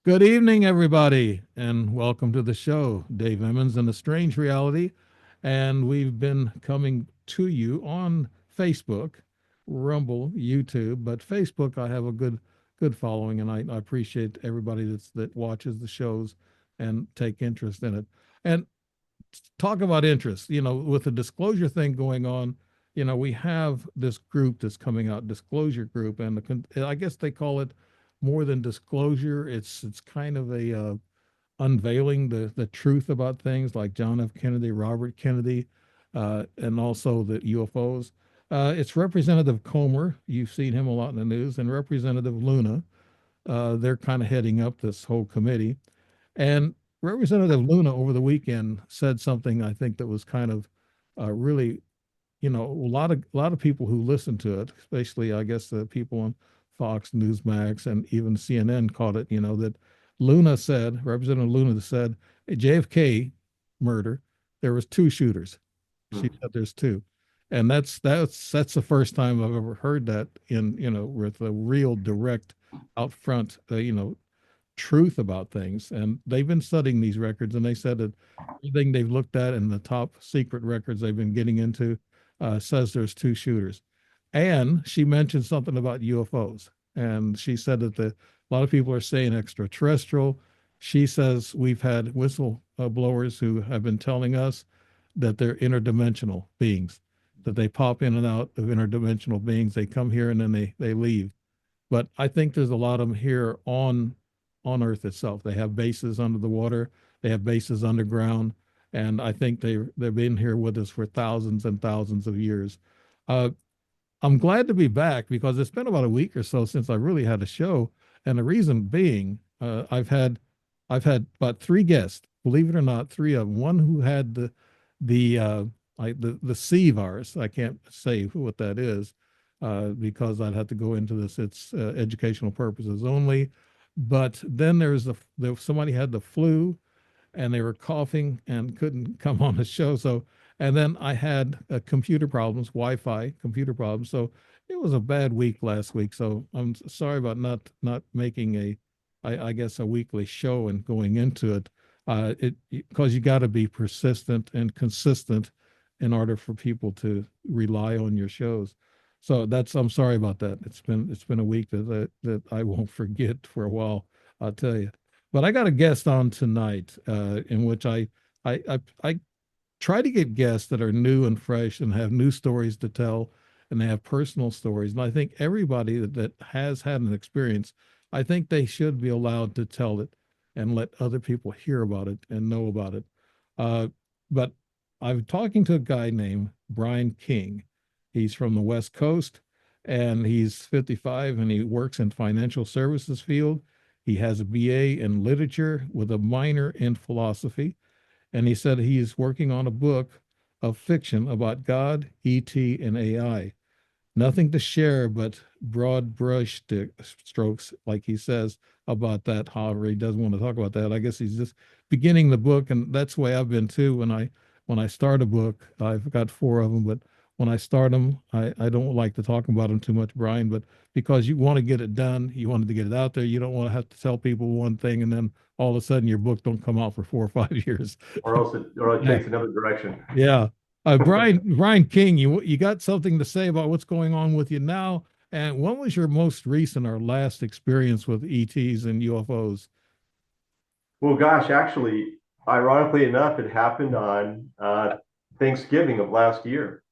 Good evening, everybody, and welcome to the show. Dave Emmons and a Strange Reality. And we've been coming to you on Facebook, Rumble, YouTube, but Facebook, I have a good following, and I appreciate everybody that watches the shows and take interest in it. And talk about interest, with the disclosure thing going on, we have this group that's coming out, disclosure group, and I guess they call it more than disclosure. It's kind of a unveiling the truth about things like John F. Kennedy, Robert Kennedy, and also the UFOs. It's Representative Comer. You've seen him a lot in the news, and Representative Luna. They're kind of heading up this whole committee. And Representative Luna over the weekend said something I think that was kind of really, a lot of people who listen to it, especially I guess the people on Fox, Newsmax, and even CNN caught it. That Representative Luna said, a JFK murder, there was two shooters. She said there's two, and that's the first time I've ever heard that in with a real direct, out front, truth about things. And they've been studying these records, and they said that everything they've looked at and the top secret records they've been getting into says there's two shooters. And she mentioned something about UFOs, and she said that a lot of people are saying extraterrestrial. She says we've had whistleblowers who have been telling us that they're interdimensional beings, that they pop in and out of interdimensional beings. They come here and then they leave. But I think there's a lot of them here on Earth itself. They have bases under the water, they have bases underground, and I think they've been here with us for thousands and thousands of years. Uh, I'm glad to be back because it's been about a week or so since I really had a show, and the reason being, I've had about three guests, believe it or not, three of them. One who had the C virus. I can't say what that is because I'd have to go into this. It's educational purposes only. But then somebody had the flu and they were coughing and couldn't come on the show. So, and then I had computer problems, Wi-Fi computer problems. So it was a bad week last week. So I'm sorry about not making I guess a weekly show and going into it. It because you got to be persistent and consistent in order for people to rely on your shows. So I'm sorry about that. It's been a week that I won't forget for a while, I'll tell you. But I got a guest on tonight, in which I try to get guests that are new and fresh and have new stories to tell, and they have personal stories. And I think everybody that has had an experience, I think they should be allowed to tell it and let other people hear about it and know about it. But I'm talking to a guy named Brian King. He's from the West Coast, and he's 55, and he works in financial services field. He has a BA in literature with a minor in philosophy. And he said he's working on a book of fiction about God, ET, and AI. Nothing to share but broad brush strokes, like he says about that. However, he doesn't want to talk about that. I guess he's just beginning the book, and that's the way I've been too. When I start a book, I've got four of them, but when I start them, I don't like to talk about them too much, Brian. But because you want to get it done, you wanted to get it out there. You don't want to have to tell people one thing and then all of a sudden your book don't come out for 4 or 5 years. Or else it Yeah, takes another direction. yeah. Brian King, you got something to say about what's going on with you now? And when was your most recent or last experience with ETs and UFOs? Well, gosh, actually, ironically enough, it happened on Thanksgiving of last year.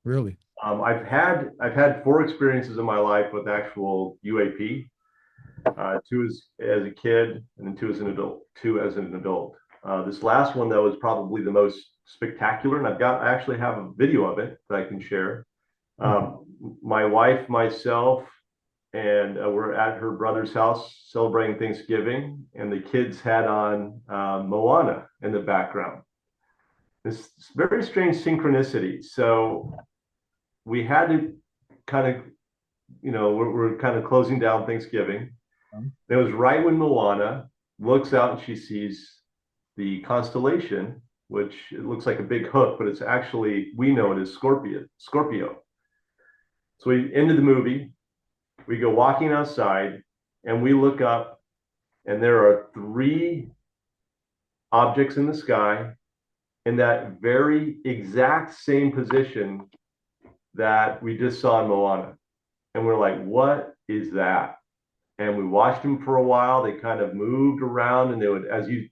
Really? I've had four experiences in my life with actual UAP. Two as a kid, and then two as an adult. Two as an adult. This last one though is probably the most spectacular, and I actually have a video of it that I can share. Um, my wife, myself, and we're at her brother's house celebrating Thanksgiving, and the kids had on Moana in the background. This very strange synchronicity. So we had to kind of, we're kind of closing down Thanksgiving. It was right when Moana looks out and she sees the constellation, which it looks like a big hook, but it's actually, we know it as Scorpio. Scorpio. So we ended the movie. We go walking outside, and we look up, and there are three objects in the sky in that very exact same position that we just saw in Moana. And we're like, what is that? And we watched them for a while. They kind of moved around, and they would, as you,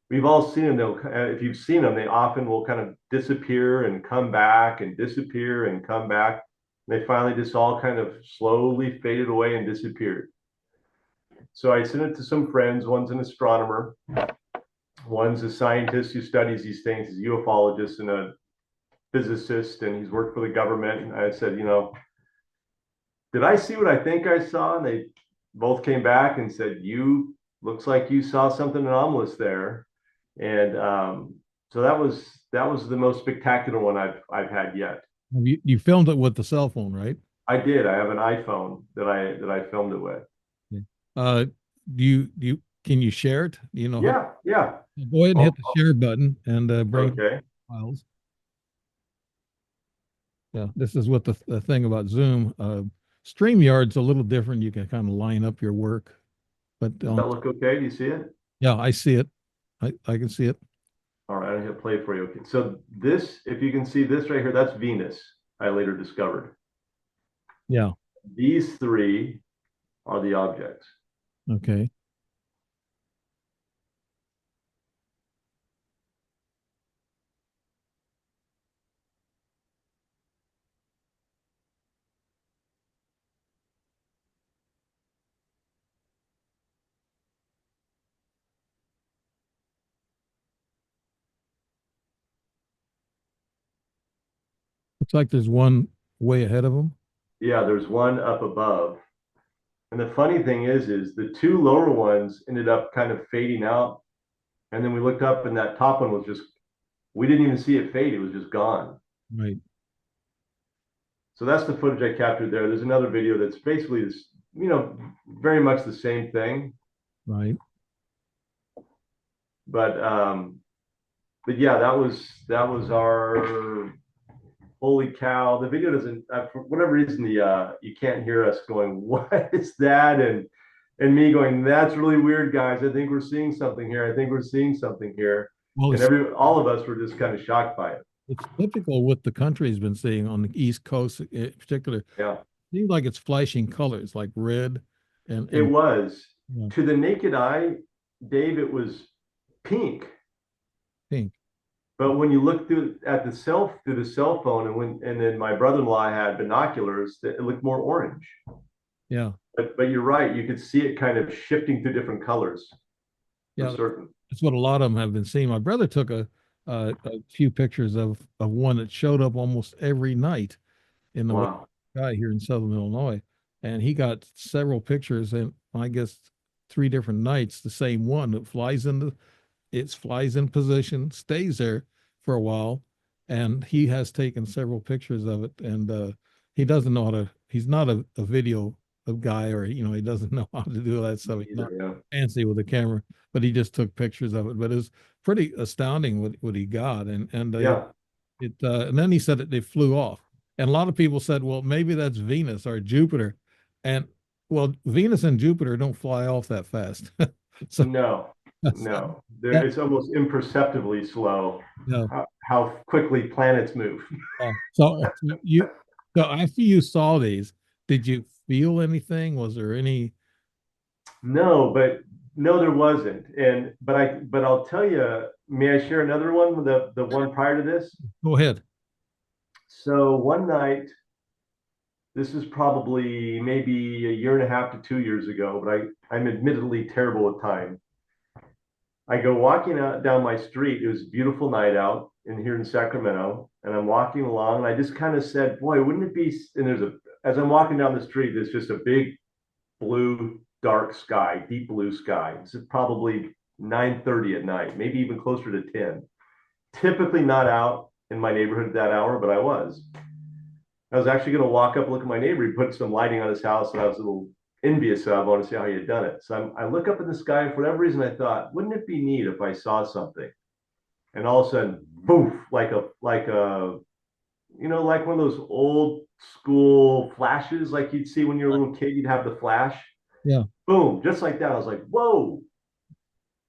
we've all seen them. They'll, if you've seen them, they often will kind of disappear and come back and disappear and come back. And they finally just all kind of slowly faded away and disappeared. So I sent it to some friends. One's an astronomer, one's a scientist who studies these things. He's a ufologist and a physicist, and he's worked for the government. And I said, did I see what I think I saw? And they both came back and said, you looks like you saw something anomalous there. And so that was the most spectacular one I've had yet. You filmed it with the cell phone, right? I did. I have an iPhone that I filmed it with. Yeah. Uh, do you can you share it? Yeah, yeah. Go ahead and Oh, hit the share button and bring okay. files. Yeah, this is what the thing about Zoom. StreamYard's a little different. You can kind of line up your work, but Does that look okay? Do you see it? yeah, I see it. I can see it. All right, I hit play for you. Okay. So this, if you can see this right here, that's Venus. I later discovered. Yeah. These three are the objects. Okay. Looks like there's one way ahead of them. Yeah, there's one up above. And the funny thing is the two lower ones ended up kind of fading out. And then we looked up and that top one was just, we didn't even see it fade. It was just gone. Right. So that's the footage I captured there. There's another video that's basically this, very much the same thing. Right. But yeah, that was our holy cow. The video doesn't, for whatever reason, you can't hear us going, what is that? And me going, that's really weird, guys. I think we're seeing something here. I think we're seeing something here. Well, And all of us were just kind of shocked by it. it's typical what the country's been seeing on the East Coast in particular. Yeah. Seems like it's flashing colors like red It and was, yeah, to the naked eye, Dave, it was pink. pink. But when you look through the cell phone, and then my brother-in-law had binoculars, that it looked more orange. Yeah. But you're right, you could see it kind of shifting to different colors for Yeah. certain. That's what a lot of them have been seeing. My brother took a few pictures of one that showed up almost every night in the Wow. sky here in Southern Illinois, and he got several pictures, and I guess 3 different nights, the same one that flies in position, stays there for a while, and he has taken several pictures of it. And he doesn't know how to. He's not a video of guy, or he doesn't know how to do that stuff. He's not Either, yeah. fancy with a camera, but he just took pictures of it. But it was pretty astounding what he got, and Yeah. and then he said that they flew off, and a lot of people said, well, maybe that's Venus or Jupiter, and well, Venus and Jupiter don't fly off that fast, so No, so no. that It's almost imperceptibly slow no. how quickly planets move. So after you saw these, did you feel anything? Was there any? No, but no, there wasn't. But I'll tell you, may I share another one, the one prior to this? Go ahead. So one night, this is probably maybe a year and a half to 2 years ago, but I'm admittedly terrible with time. I go walking out down my street. It was a beautiful night out here in Sacramento, and I'm walking along, and I just kind of said, "Boy, wouldn't it be?" And as I'm walking down the street, there's just a big blue, dark sky, deep blue sky. It's probably 9:30 at night, maybe even closer to 10. Typically not out in my neighborhood at that hour, but I was. I was actually going to walk up, look at my neighbor. He put some lighting on his house, and I was a little envious of. I want to see how he had done it. So I look up in the sky, and for whatever reason, I thought, wouldn't it be neat if I saw something? And all of a sudden, poof, like one of those old school flashes, like you'd see when you were a little kid, you'd have the flash. Yeah. Boom, just like that. I was like, whoa.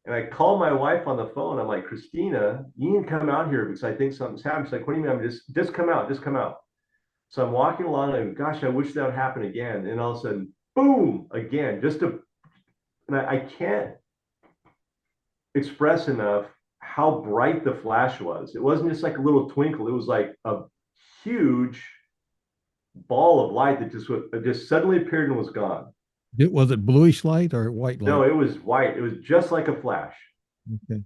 And I called my wife on the phone. I'm like, Christina, you need to come out here because I think something's happened. She's like, what do you mean? I'm just come out, just come out. So I'm walking along and gosh, I wish that would happen again. And all of a sudden, boom, again, and I can't express enough how bright the flash was. It wasn't just like a little twinkle. It was like a huge ball of light that just suddenly appeared and was gone. Was it bluish light or white No, light? it was white. It was just like a flash. Okay.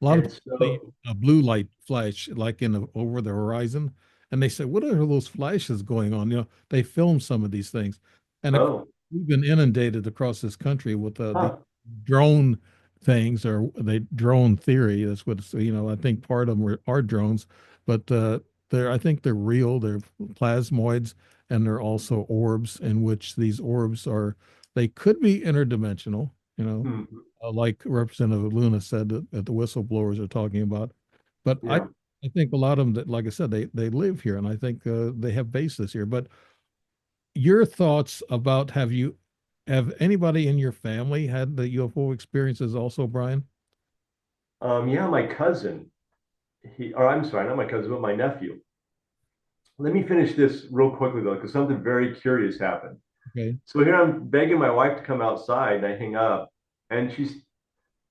A lot of And people see so, a blue light flash like over the horizon, and they say, "What are those flashes going on?" They film some of these things, and oh, we've been inundated across this country with the huh, drone things or the drone theory. That's what I think part of them are drones, but I think they're real. They're plasmoids, and they're also orbs in which these orbs are. They could be interdimensional. You know, hmm, like Representative Luna said that the whistleblowers are talking about. But yeah. I think a lot of them that, like I said, they live here, and I think they have bases here. But your thoughts about have anybody in your family had the UFO experiences also, Brian? Yeah, my cousin, or I'm sorry, not my cousin, but my nephew. Let me finish this real quickly though, because something very curious happened. Okay. So here I'm begging my wife to come outside, and I hang up, and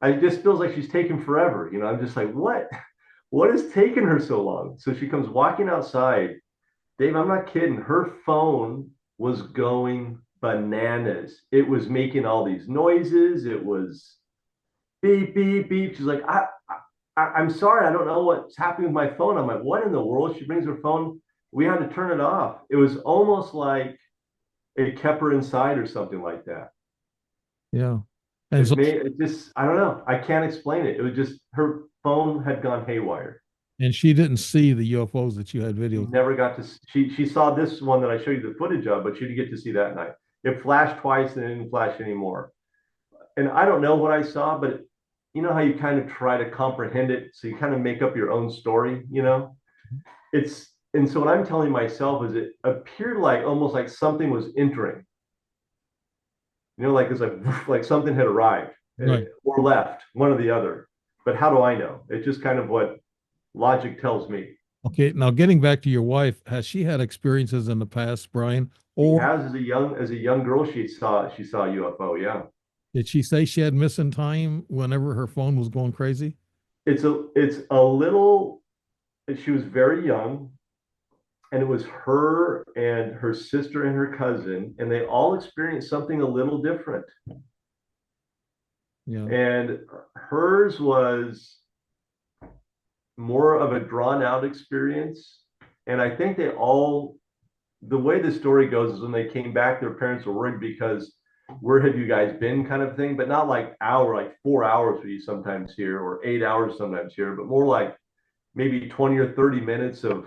I just feels like she's taking forever. I'm just like, what? What is taking her so long? So she comes walking outside. Dave, I'm not kidding. Her phone was going bananas. It was making all these noises. It was beep, beep, beep. She's like, I'm sorry. I don't know what's happening with my phone. I'm like, what in the world? She brings her phone. We had to turn it off. It was almost like it kept her inside or something like that. Yeah. And so It just, I don't know. I can't explain it. It was just her phone had gone haywire. and she didn't see the UFOs that you had She videos. never got to, she saw this one that I showed you the footage of, but she didn't get to see that night. It flashed twice and it didn't flash anymore. And I don't know what I saw, but you know how you kind of try to comprehend it. So you kind of make up your own story. And so what I'm telling myself is it appeared like almost like something was entering, like it's like something had arrived Right. or left, one or the other. But how do I know? It's just kind of what logic tells me. Okay. Now getting back to your wife, has she had experiences in the past, Brian? She Or has as a young girl, she saw a UFO. Yeah, did she say she had missing time whenever her phone was going crazy? it's a little. She was very young, and it was her and her sister and her cousin, and they all experienced something a little different. Yeah. And hers was more of a drawn out experience. And I think the way the story goes is when they came back, their parents were worried because where have you guys been kind of thing, but not like like 4 hours we sometimes here or 8 hours sometimes here, but more like maybe 20 or 30 minutes of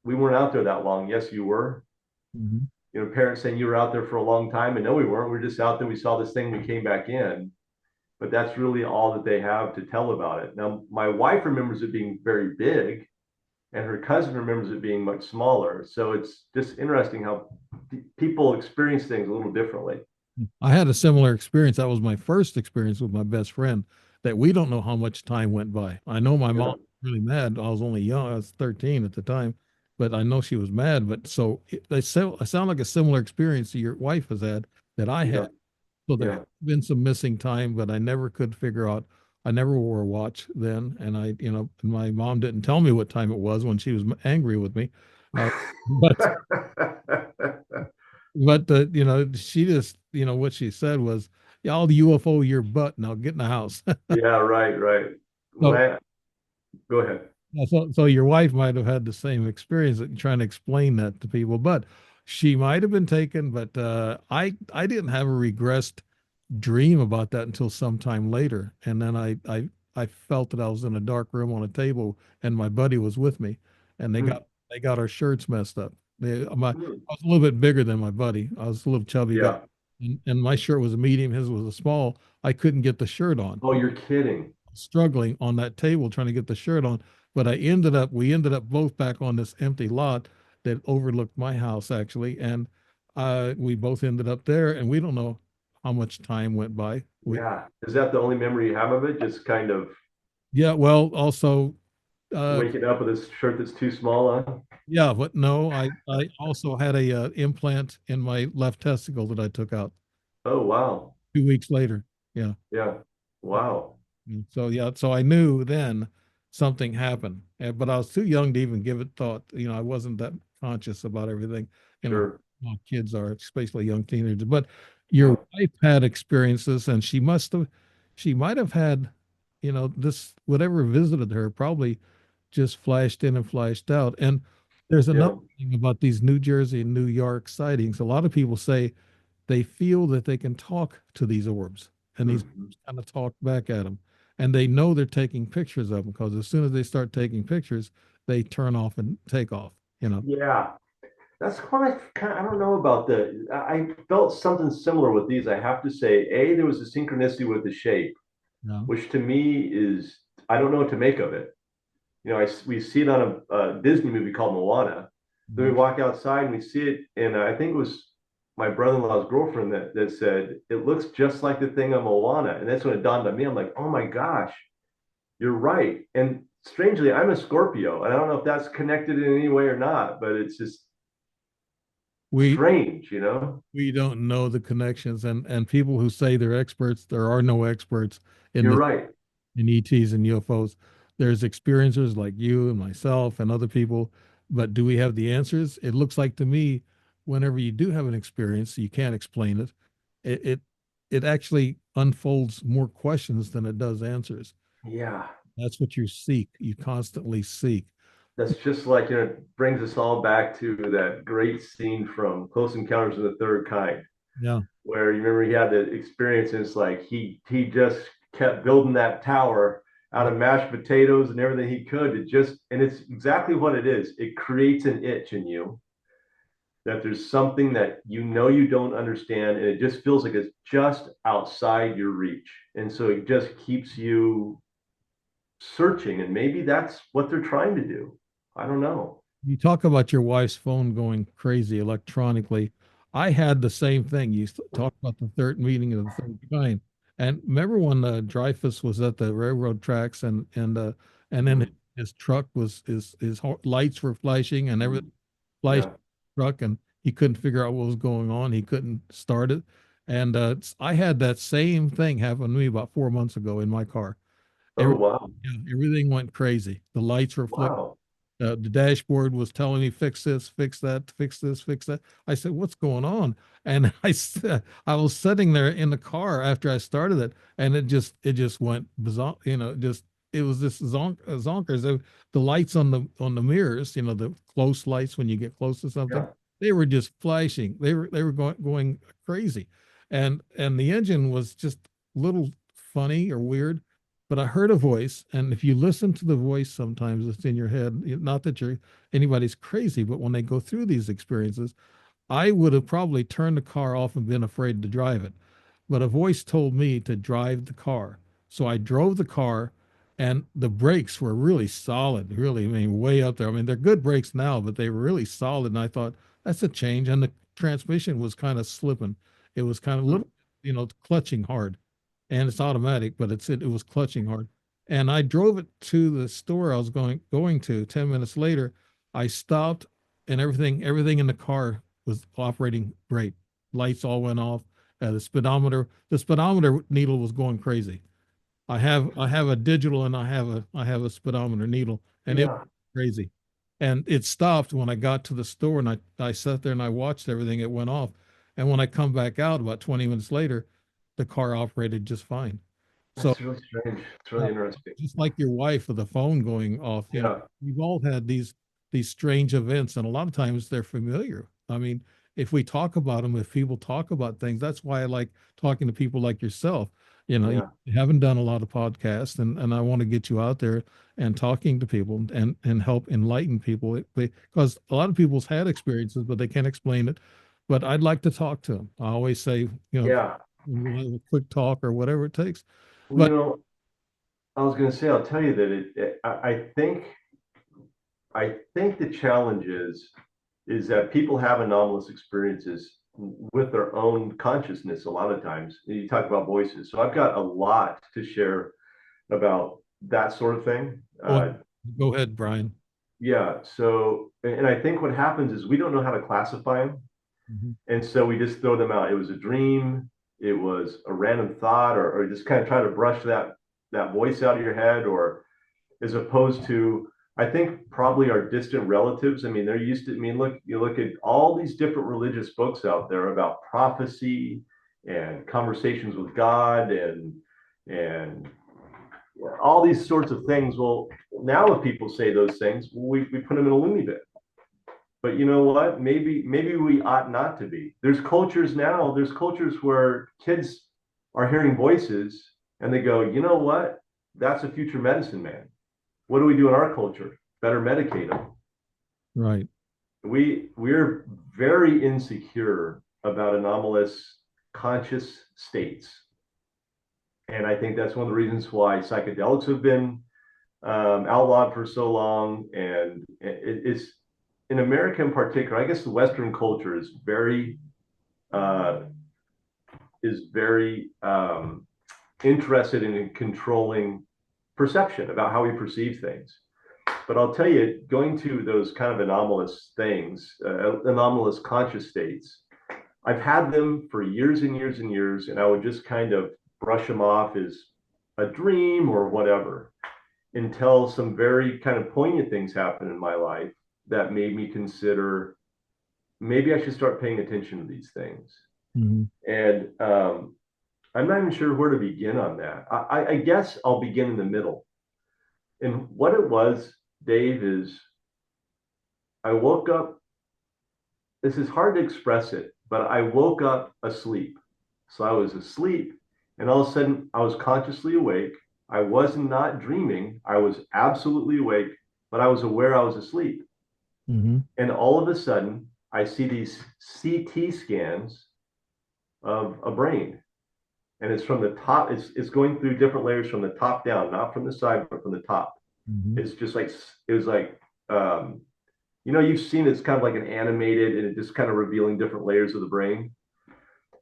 we weren't out there that long. Yes, you were. Mhm. Parents saying you were out there for a long time, and no, we weren't. We are just out there. We saw this thing. We came back in, but that's really all that they have to tell about it. Now, my wife remembers it being very big, and her cousin remembers it being much smaller. So it's just interesting how people experience things a little differently. I had a similar experience. That was my first experience with my best friend that we don't know how much time went by. I know my mom Yeah, was really mad. I was only young. I was 13 at the time, but I know she was mad. But so I sound like a similar experience to your wife has had that I yeah, had. So there yeah. has been some missing time, but I never could figure out. I never wore a watch then, and my mom didn't tell me what time it was when she was angry with me. Uh, but she just, what she said was, "Yeah, I'll UFO your butt. Now get in the house." Yeah, right, right. When So, I go ahead. so your wife might have had the same experience trying to explain that to people, but she might have been taken. But I didn't have a regressed dream about that until sometime later, and then I felt that I was in a dark room on a table, and my buddy was with me, and Hmm, they got our shirts messed up. I hmm. was a little bit bigger than my buddy. I was a little chubby guy, Yeah. and my shirt was a medium. His was a small. I couldn't get the shirt on. Oh, you're kidding. Struggling on that table trying to get the shirt on, but we ended up both back on this empty lot that overlooked my house actually, and we both ended up there, and we don't know how much time went by. Yeah. Is that the only memory you have of it? Just kind of Yeah, well, also, uh, waking up with a shirt that's too small on? yeah, but no, I also had a implant in my left testicle that I took out Oh, wow. 2 weeks later. Yeah. Yeah. Wow. So yeah, so I knew then something happened, but I was too young to even give it thought. I wasn't that conscious about everything. Sure. How kids are, especially young teenagers. But your Yeah. wife had experiences, and she might have had, this whatever visited her probably just flashed in and flashed out. And there's another Yeah. thing about these New Jersey and New York sightings. A lot of people say they feel that they can talk to these orbs, and these Mhm. orbs kind of talk back at them, and they know they're taking pictures of them because as soon as they start taking pictures, they turn off and take off. Yeah. That's I don't know about I felt something similar with these. I have to say, there was a synchronicity with the shape, Yeah. which to me is, I don't know what to make of it. We see it on a Disney movie called Moana. Then we Mhm. walk outside and we see it, and I think it was my brother-in-law's girlfriend that said it looks just like the thing on Moana, and that's when it dawned on me. I'm like, oh my gosh, you're right. And strangely, I'm a Scorpio, and I don't know if that's connected in any way or not, but it's just we strange. we don't know the connections, and people who say they're experts, there are no experts in You're this, right. in ETs and UFOs. There's experiencers like you and myself and other people, but do we have the answers? It looks like to me, whenever you do have an experience, you can't explain it. It it, it actually unfolds more questions than it does answers. Yeah. That's what you seek. You constantly seek. That's just like, it brings us all back to that great scene from Close Encounters of the Third Kind, Yeah. where you remember he had the experience, and it's like he just kept building that tower out Yeah. of mashed potatoes and everything he could to just, and it's exactly what it is. It creates an itch in you that there's something that you don't understand, and it just feels like it's just outside your reach. And so it just keeps you searching, and maybe that's what they're trying to do. I don't know. You talk about your wife's phone going crazy electronically. I had the same thing. You talk about the third meeting of the third kind. And remember when Dreyfus was at the railroad tracks and then Mm, his truck was his lights were flashing and mm, everything flashed yeah. truck and he couldn't figure out what was going on. He couldn't start it. And I had that same thing happen to me about 4 months ago in my car. Oh, Every, wow. yeah, everything went crazy. The lights were flickering, Wow. the dashboard was telling me fix this, fix that, fix this, fix that. I said, "What's going on?" And I was sitting there in the car after I started it, and it just went bizarre. Just it was this zonkers. The lights on the mirrors, the close lights when you get close to something, Yeah. they were just flashing. They were going crazy, and the engine was just a little funny or weird, but I heard a voice, and if you listen to the voice, sometimes it's in your head. Not that anybody's crazy, but when they go through these experiences, I would have probably turned the car off and been afraid to drive it. But a voice told me to drive the car. So I drove the car, and the brakes were really solid, really, I mean, way up there. I mean, they're good brakes now, but they were really solid. And I thought, that's a change. And the transmission was kind of slipping. It was kind of a Mm, little, clutching hard, and it's automatic, but it was clutching hard. And I drove it to the store I was going to. 10 minutes later, I stopped, and everything in the car was operating great. Lights all went off. The speedometer needle was going crazy. I have a digital and I have a speedometer needle, and it was yeah. crazy. And it stopped when I got to the store, and I sat there and I watched everything. It went off, and when I come back out about 20 minutes later, the car operated just fine. So That's really strange. It's uh, really interesting. just like your wife with the phone going off, Yeah. we've all had these strange events, and a lot of times they're familiar. I mean, if we talk about them, if people talk about things, that's why I like talking to people like yourself. You Yeah. haven't done a lot of podcasts, and I want to get you out there and talking to people and help enlighten people because a lot of people's had experiences, but they can't explain it. But I'd like to talk to them. I always say, Yeah. we'll have a quick talk or whatever it takes. Well, But I was going to say, I'll tell you that I think the challenge is that people have anomalous experiences, with their own consciousness a lot of times. You talk about voices. So I've got a lot to share about that sort of thing. Go, go ahead, Brian. Yeah. So, and I think what happens is we don't know how to classify them. Mhm. And so we just throw them out. It was a dream. It was a random thought, or just kind of try to brush that voice out of your head, or as opposed to, I think probably our distant relatives. I mean, they're used to, I mean, look, you look at all these different religious books out there about prophecy and conversations with God and all these sorts of things. Well, now if people say those things, we put them in a loony bin. But you know what? Maybe we ought not to be. There's cultures now, there's cultures where kids are hearing voices and they go, you know what? That's a future medicine man. What do we do in our culture? Better medicate them. Right. We're very insecure about anomalous conscious states. And I think that's one of the reasons why psychedelics have been outlawed for so long. And it's in America in particular, I guess the Western culture uh, is very interested in controlling perception about how we perceive things. But I'll tell you, going to those kind of anomalous things, anomalous conscious states, I've had them for years and years and years, and I would just kind of brush them off as a dream or whatever until some very kind of poignant things happened in my life that made me consider maybe I should start paying attention to these things. Hmm. And I'm not even sure where to begin on that. I guess I'll begin in the middle. And what it was, Dave, is I woke up. This is hard to express it, but I woke up asleep. So I was asleep, and all of a sudden I was consciously awake. I was not dreaming. I was absolutely awake, but I was aware I was asleep. Hmm. And all of a sudden, I see these CT scans of a brain. And it's from the top, it's going through different layers from the top down, not from the side, but from the top. Hmm. It's just like, it was like, you've seen it's kind of like an animated and it just kind of revealing different layers of the brain.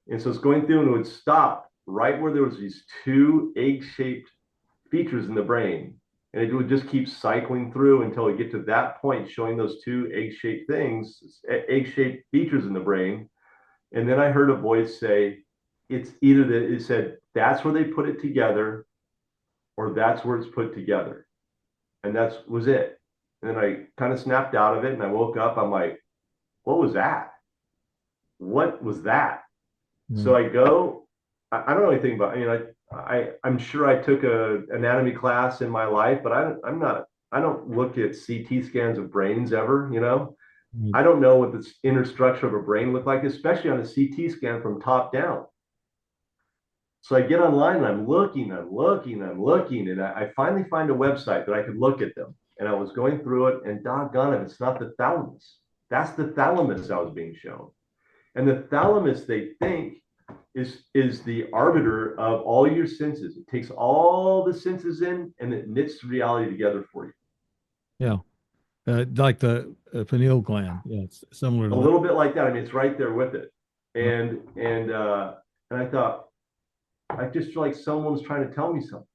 And so it's going through and it would stop right where there was these two egg-shaped features in the brain. And it would just keep cycling through until we get to that point, showing those two egg-shaped things, egg-shaped features in the brain. And then I heard a voice say, it's either that it said, that's where they put it together, or that's where it's put together. And that was it. And then I kind of snapped out of it and I woke up. I'm like, what was that? What was that? So Right. I go, I don't know anything about, I'm sure I took a anatomy class in my life, but I don't look at CT scans of brains ever. Right. I don't know what the inner structure of a brain looked like, especially on a CT scan from top down. So I get online and I'm looking, and I finally find a website that I could look at them. And I was going through it, and doggone it, it's not the thalamus. That's the thalamus I was being shown. And the thalamus, they think, is the arbiter of all your senses. It takes all the senses in and it knits reality together for you. Yeah. Like the pineal gland. Yeah, it's similar A to that. little bit like that. I mean, it's right there with it. Right. And I thought, I just feel like someone's trying to tell me something.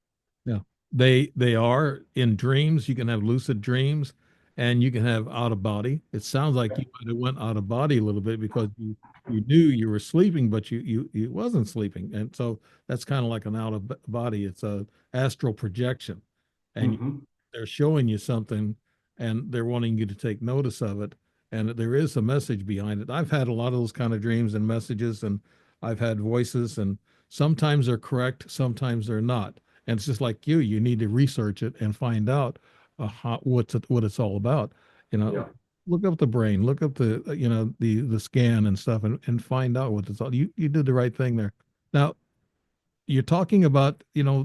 Yeah. They are in dreams. You can have lucid dreams and you can have out of body. It sounds like you might have went out of body a little bit because you knew you were sleeping, but you wasn't sleeping. And so that's kind of like an out of body. It's a astral projection. And Mm-hmm. they're showing you something and they're wanting you to take notice of it. And there is a message behind it. I've had a lot of those kind of dreams and messages, and I've had voices, and sometimes they're correct, sometimes they're not. And it's just like you need to research it and find out what it's all about. You know, Yeah. look up the brain, look up the the scan and stuff, and find out what it's all. You did the right thing there. Now you're talking about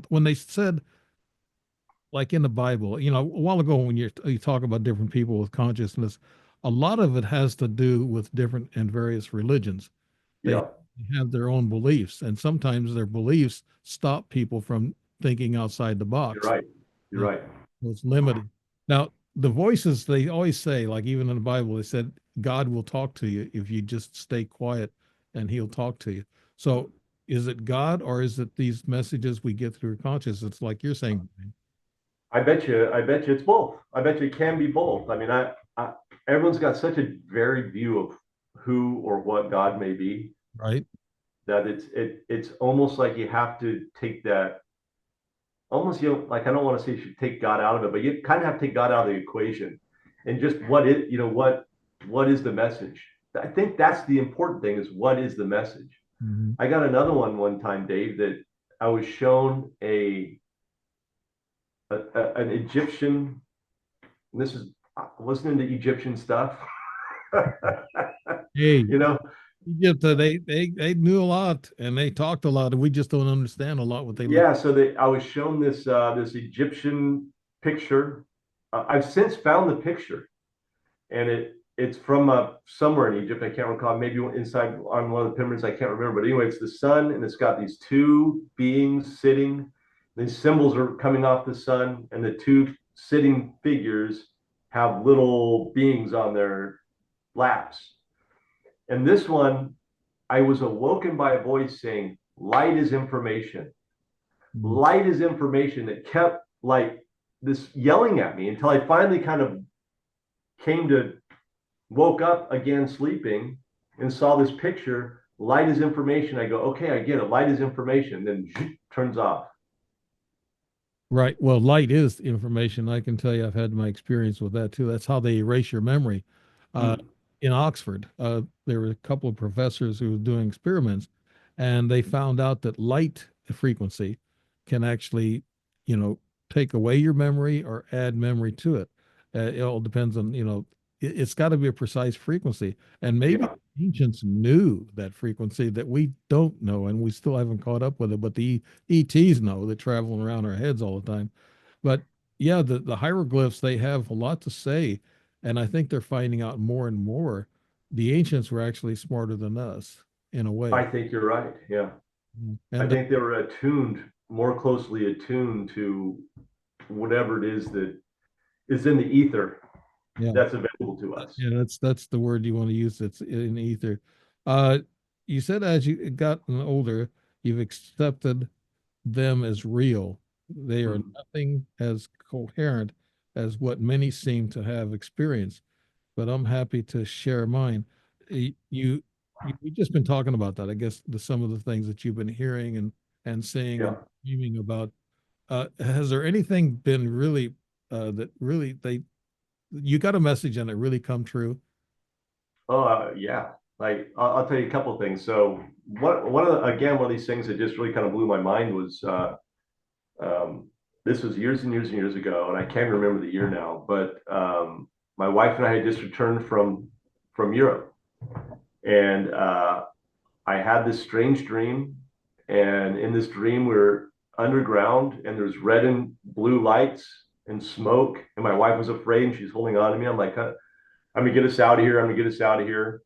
when they said, like in the Bible, a while ago when you talk about different people with consciousness, a lot of it has to do with different and various religions. They Yeah. have their own beliefs, and sometimes their beliefs stop people from thinking outside the You're box. right. You're Yeah, right. it's limited. Now, the voices, they always say, like even in the Bible, they said God will talk to you if you just stay quiet and he'll talk to you. So is it God or is it these messages we get through consciousness, like you're saying, I bet you it's both. I bet you it can be both. I mean, everyone's got such a varied view of who or what God may be right? that it's almost like you have to take that almost, like, I don't want to say you should take God out of it, but you kind of have to take God out of the equation and just what is the message? I think that's the important thing, is what is the message? Mhm. I got another one time, Dave, that I was shown an Egyptian. This is listening to Egyptian stuff. Hey, you know, Egypt, they knew a lot and they talked a lot, and we just don't understand a lot what they let. yeah. So I was shown this Egyptian picture. I've since found the picture, and it's from somewhere in Egypt. I can't recall. Maybe inside on one of the pyramids. I can't remember. But anyway, it's the sun, and it's got these two beings sitting. These symbols are coming off the sun, and the two sitting figures have little beings on their laps. And this one, I was awoken by a voice saying, "Light is information. Mm. Light is information." That kept like this yelling at me until I finally kind of came to woke up again sleeping and saw this picture. Light is information. I go, okay, I get it. Light is information. Then turns off. Right. Well, light is information. I can tell you, I've had my experience with that too. That's how they erase your memory. Uh, Mm. in Oxford, there were a couple of professors who were doing experiments, and they found out that light frequency can actually, you know, take away your memory or add memory to it. It all depends on, it's got to be a precise frequency. And maybe Yeah, the ancients knew that frequency that we don't know, and we still haven't caught up with it. But the ETs know, that traveling around our heads all the time. But yeah, the hieroglyphs, they have a lot to say. And I think they're finding out more and more. The ancients were actually smarter than us in a I way. think you're right. Yeah, I And think they were more closely attuned to whatever it is that is in the ether yeah, that's available to us. yeah, that's the word you want to use. It's in ether. Uh, you said as you gotten older, you've accepted them as real. They are Mm. nothing as coherent as what many seem to have experienced. But I'm happy to share mine. We've just been talking about that. I guess some of the things that you've been hearing and seeing and Yeah. dreaming about. Has there anything been really that really they you got a message and it really come true? Oh, yeah. Like I'll tell you a couple of things. So one of these things that just really kind of blew my mind was Um, this was years and years and years ago, and I can't remember the year now. But my wife and I had just returned from Europe, and I had this strange dream. And in this dream, we are underground, and there's red and blue lights and smoke. And my wife was afraid, and she's holding on to me. I'm like, I'm gonna get us out of here. I'm gonna get us out of here.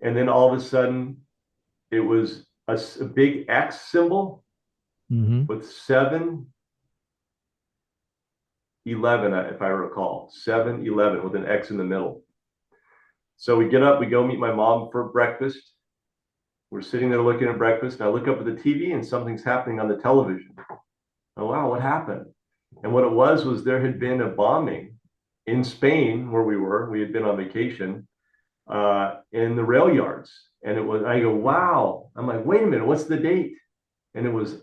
And then all of a sudden, it was a big X symbol Mm-hmm. with 7-11, if I recall, 7-11 with an X in the middle. So we get up, we go meet my mom for breakfast. We're sitting there looking at breakfast, and I look up at the TV, and something's happening on the television. Oh, wow, what happened? And what it was there had been a bombing in Spain where we were. We had been on vacation in the rail yards. And I go, wow. I'm like, wait a minute, what's the date? And it was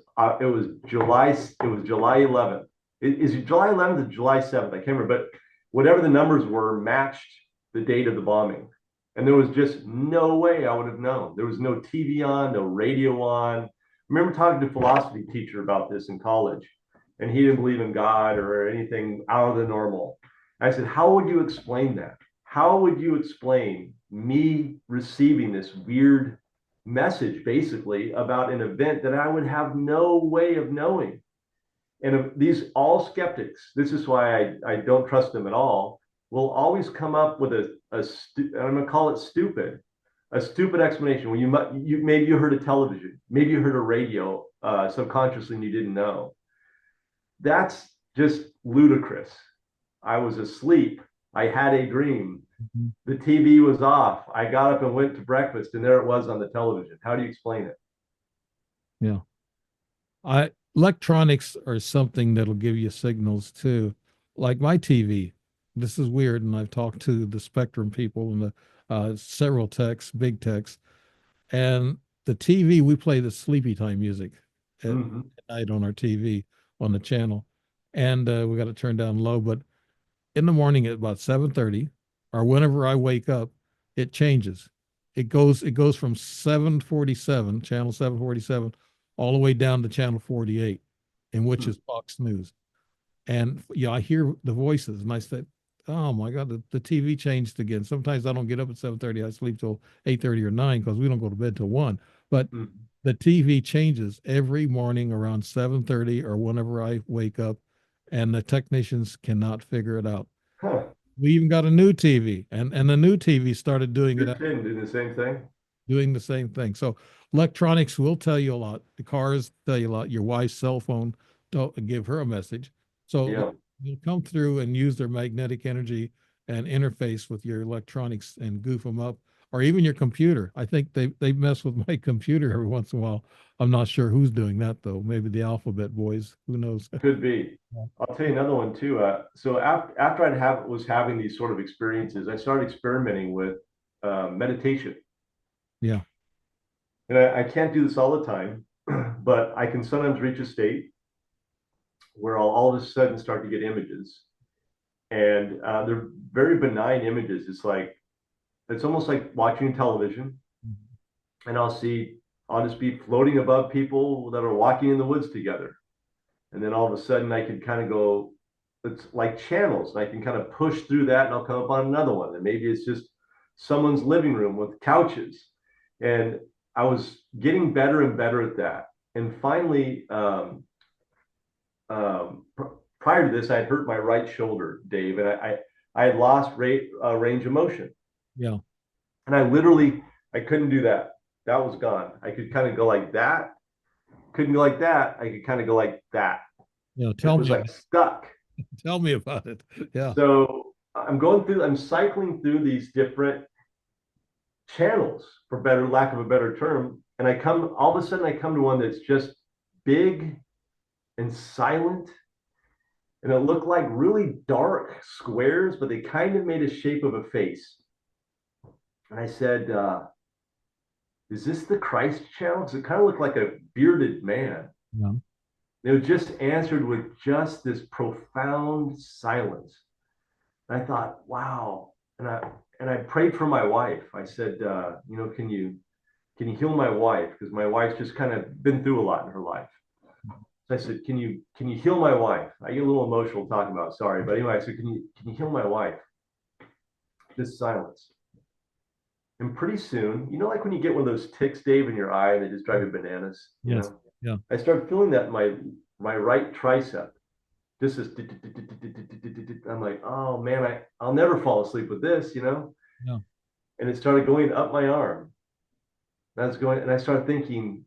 July 11th. Is it July 11th or July 7th? I can't remember, but whatever the numbers were matched the date of the bombing. And there was just no way I would have known. There was no TV on, no radio on. I remember talking to a philosophy teacher about this in college, and he didn't believe in God or anything out of the normal. I said, how would you explain that? How would you explain me receiving this weird message basically about an event that I would have no way of knowing? And these all skeptics, this is why I don't trust them at all, will always come up with I'm going to call it stupid, a stupid explanation. When you maybe you heard a television, maybe you heard a radio subconsciously and you didn't know. That's just ludicrous. I was asleep. I had a dream. Mhm. The TV was off. I got up and went to breakfast, and there it was on the television. How do you explain it? Yeah. I Electronics are something that'll give you signals too. Like my TV. This is weird, and I've talked to the Spectrum people and the several techs, big techs, and the TV. We play the sleepy time music at Mm-hmm. night on our TV on the channel, and we got it turned down low. But in the morning at about 7:30, or whenever I wake up, it changes. It goes from 747, channel 747, all the way down to channel 48, in which is Fox News. And yeah, I hear the voices and I said, "Oh my God, the TV changed again." Sometimes I don't get up at 7:30. I sleep till 8:30 or 9 because we don't go to bed till 1. But Mm-hmm. the TV changes every morning around 7:30 or whenever I wake up, and the technicians cannot figure it out. Huh. We even got a new TV, and the new TV started doing Your it, tin did the same thing. doing the same thing. So electronics will tell you a lot. The cars tell you a lot. Your wife's cell phone, don't give her a message. So Yeah, they'll come through and use their magnetic energy and interface with your electronics and goof them up, or even your computer. I think they mess with my computer every once in a while. I'm not sure who's doing that though. Maybe the alphabet boys. Who knows? could be. I'll tell you another one too. So after was having these sort of experiences, I started experimenting with meditation. Yeah. And I can't do this all the time, but I can sometimes reach a state where I'll all of a sudden start to get images. And they're very benign images. It's almost like watching television, and I'll just be floating above people that are walking in the woods together. And then all of a sudden I can kind of go, it's like channels, and I can kind of push through that and I'll come up on another one. And maybe it's just someone's living room with couches. And I was getting better and better at that. And finally, prior to this, I had hurt my right shoulder, Dave, and I had lost range of motion. Yeah. And I couldn't do that. That was gone. I could kind of go like that, couldn't go like that. I could kind of go like that. It Tell was me like about stuck. tell me about it. Yeah. So I'm cycling through these different channels, for better lack of a better term. And all of a sudden, I come to one that's just big and silent. And it looked like really dark squares, but they kind of made a shape of a face. And I said, is this the Christ channel? Because it kind of looked like a bearded man. Yeah. They were just answered with just this profound silence. And I thought, wow. And I prayed for my wife. I said, can you heal my wife? Because my wife's just kind of been through a lot in her life. So I said, can you heal my wife? I get a little emotional talking about it, sorry. But anyway, I said, can you heal my wife? This silence. And pretty soon, like when you get one of those ticks, Dave, in your eye, and they just drive you bananas, Yes. Yeah. I started feeling that in my right tricep. This is I'm like, oh man, I'll never fall asleep with this. Yeah. And it started going up my arm. And I was going, and I started thinking,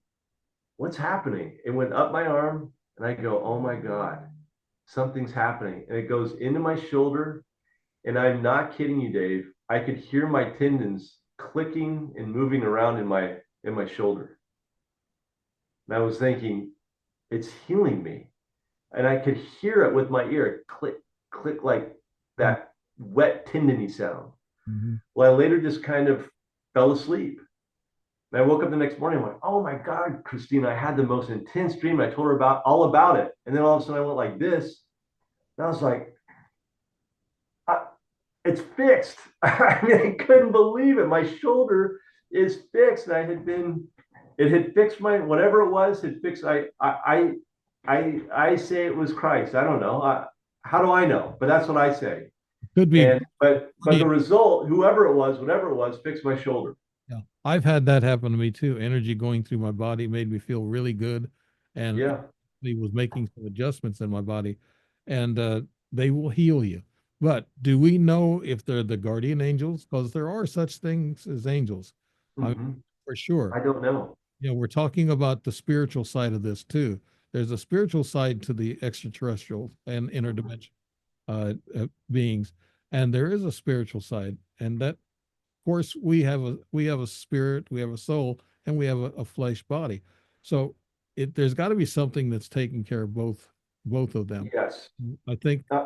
what's happening? It went up my arm, and I go, oh my God, something's happening. And it goes into my shoulder. And I'm not kidding you, Dave. I could hear my tendons clicking and moving around in my shoulder. And I was thinking, it's healing me. And I could hear it with my ear, click, click, like that wet tendony sound. Mm-hmm. Well, I later just kind of fell asleep. And I woke up the next morning. I'm like, oh my God, Christina, I had the most intense dream. I told her all about it. And then all of a sudden I went like this. And I was like, it's fixed. I mean, I couldn't believe it. My shoulder is fixed. It had fixed whatever it was, had fixed. I say it was Christ. I don't know. How do I know? But that's what I say. Could be. But the result, whoever it was, whatever it was, fixed my shoulder. Yeah. I've had that happen to me too. Energy going through my body made me feel really good. And Yeah. he was making some adjustments in my body. And they will heal you. But do we know if they're the guardian angels? Because there are such things as angels. I Mm-hmm. for sure. I don't know. We're talking about the spiritual side of this too. There's a spiritual side to the extraterrestrial and interdimensional beings. and there is a spiritual side, and that, of course, we have a spirit, we have a soul, and we have a flesh body. So there's got to be something that's taking care of both of them. Yes. I think, Uh,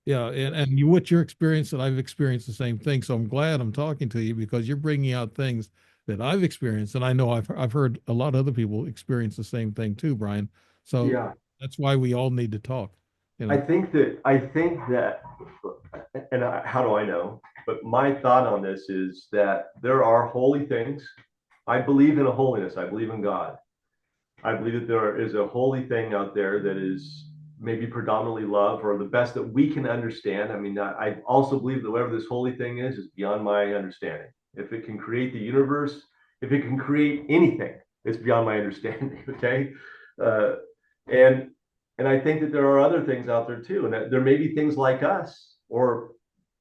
yeah, and what you're experiencing, I've experienced the same thing. So I'm glad I'm talking to you because you're bringing out things that I've experienced, and I know I've heard a lot of other people experience the same thing too, Brian. So yeah. that's why we all need to talk. You I know, think that I think that, and how do I know? But my thought on this is that there are holy things. I believe in a holiness. I believe in God. I believe that there is a holy thing out there that is maybe predominantly love or the best that we can understand. I mean, I also believe that whatever this holy thing is beyond my understanding. If it can create the universe, if it can create anything, it's beyond my understanding. Okay, uh, and and I think that there are other things out there too, and that there may be things like us or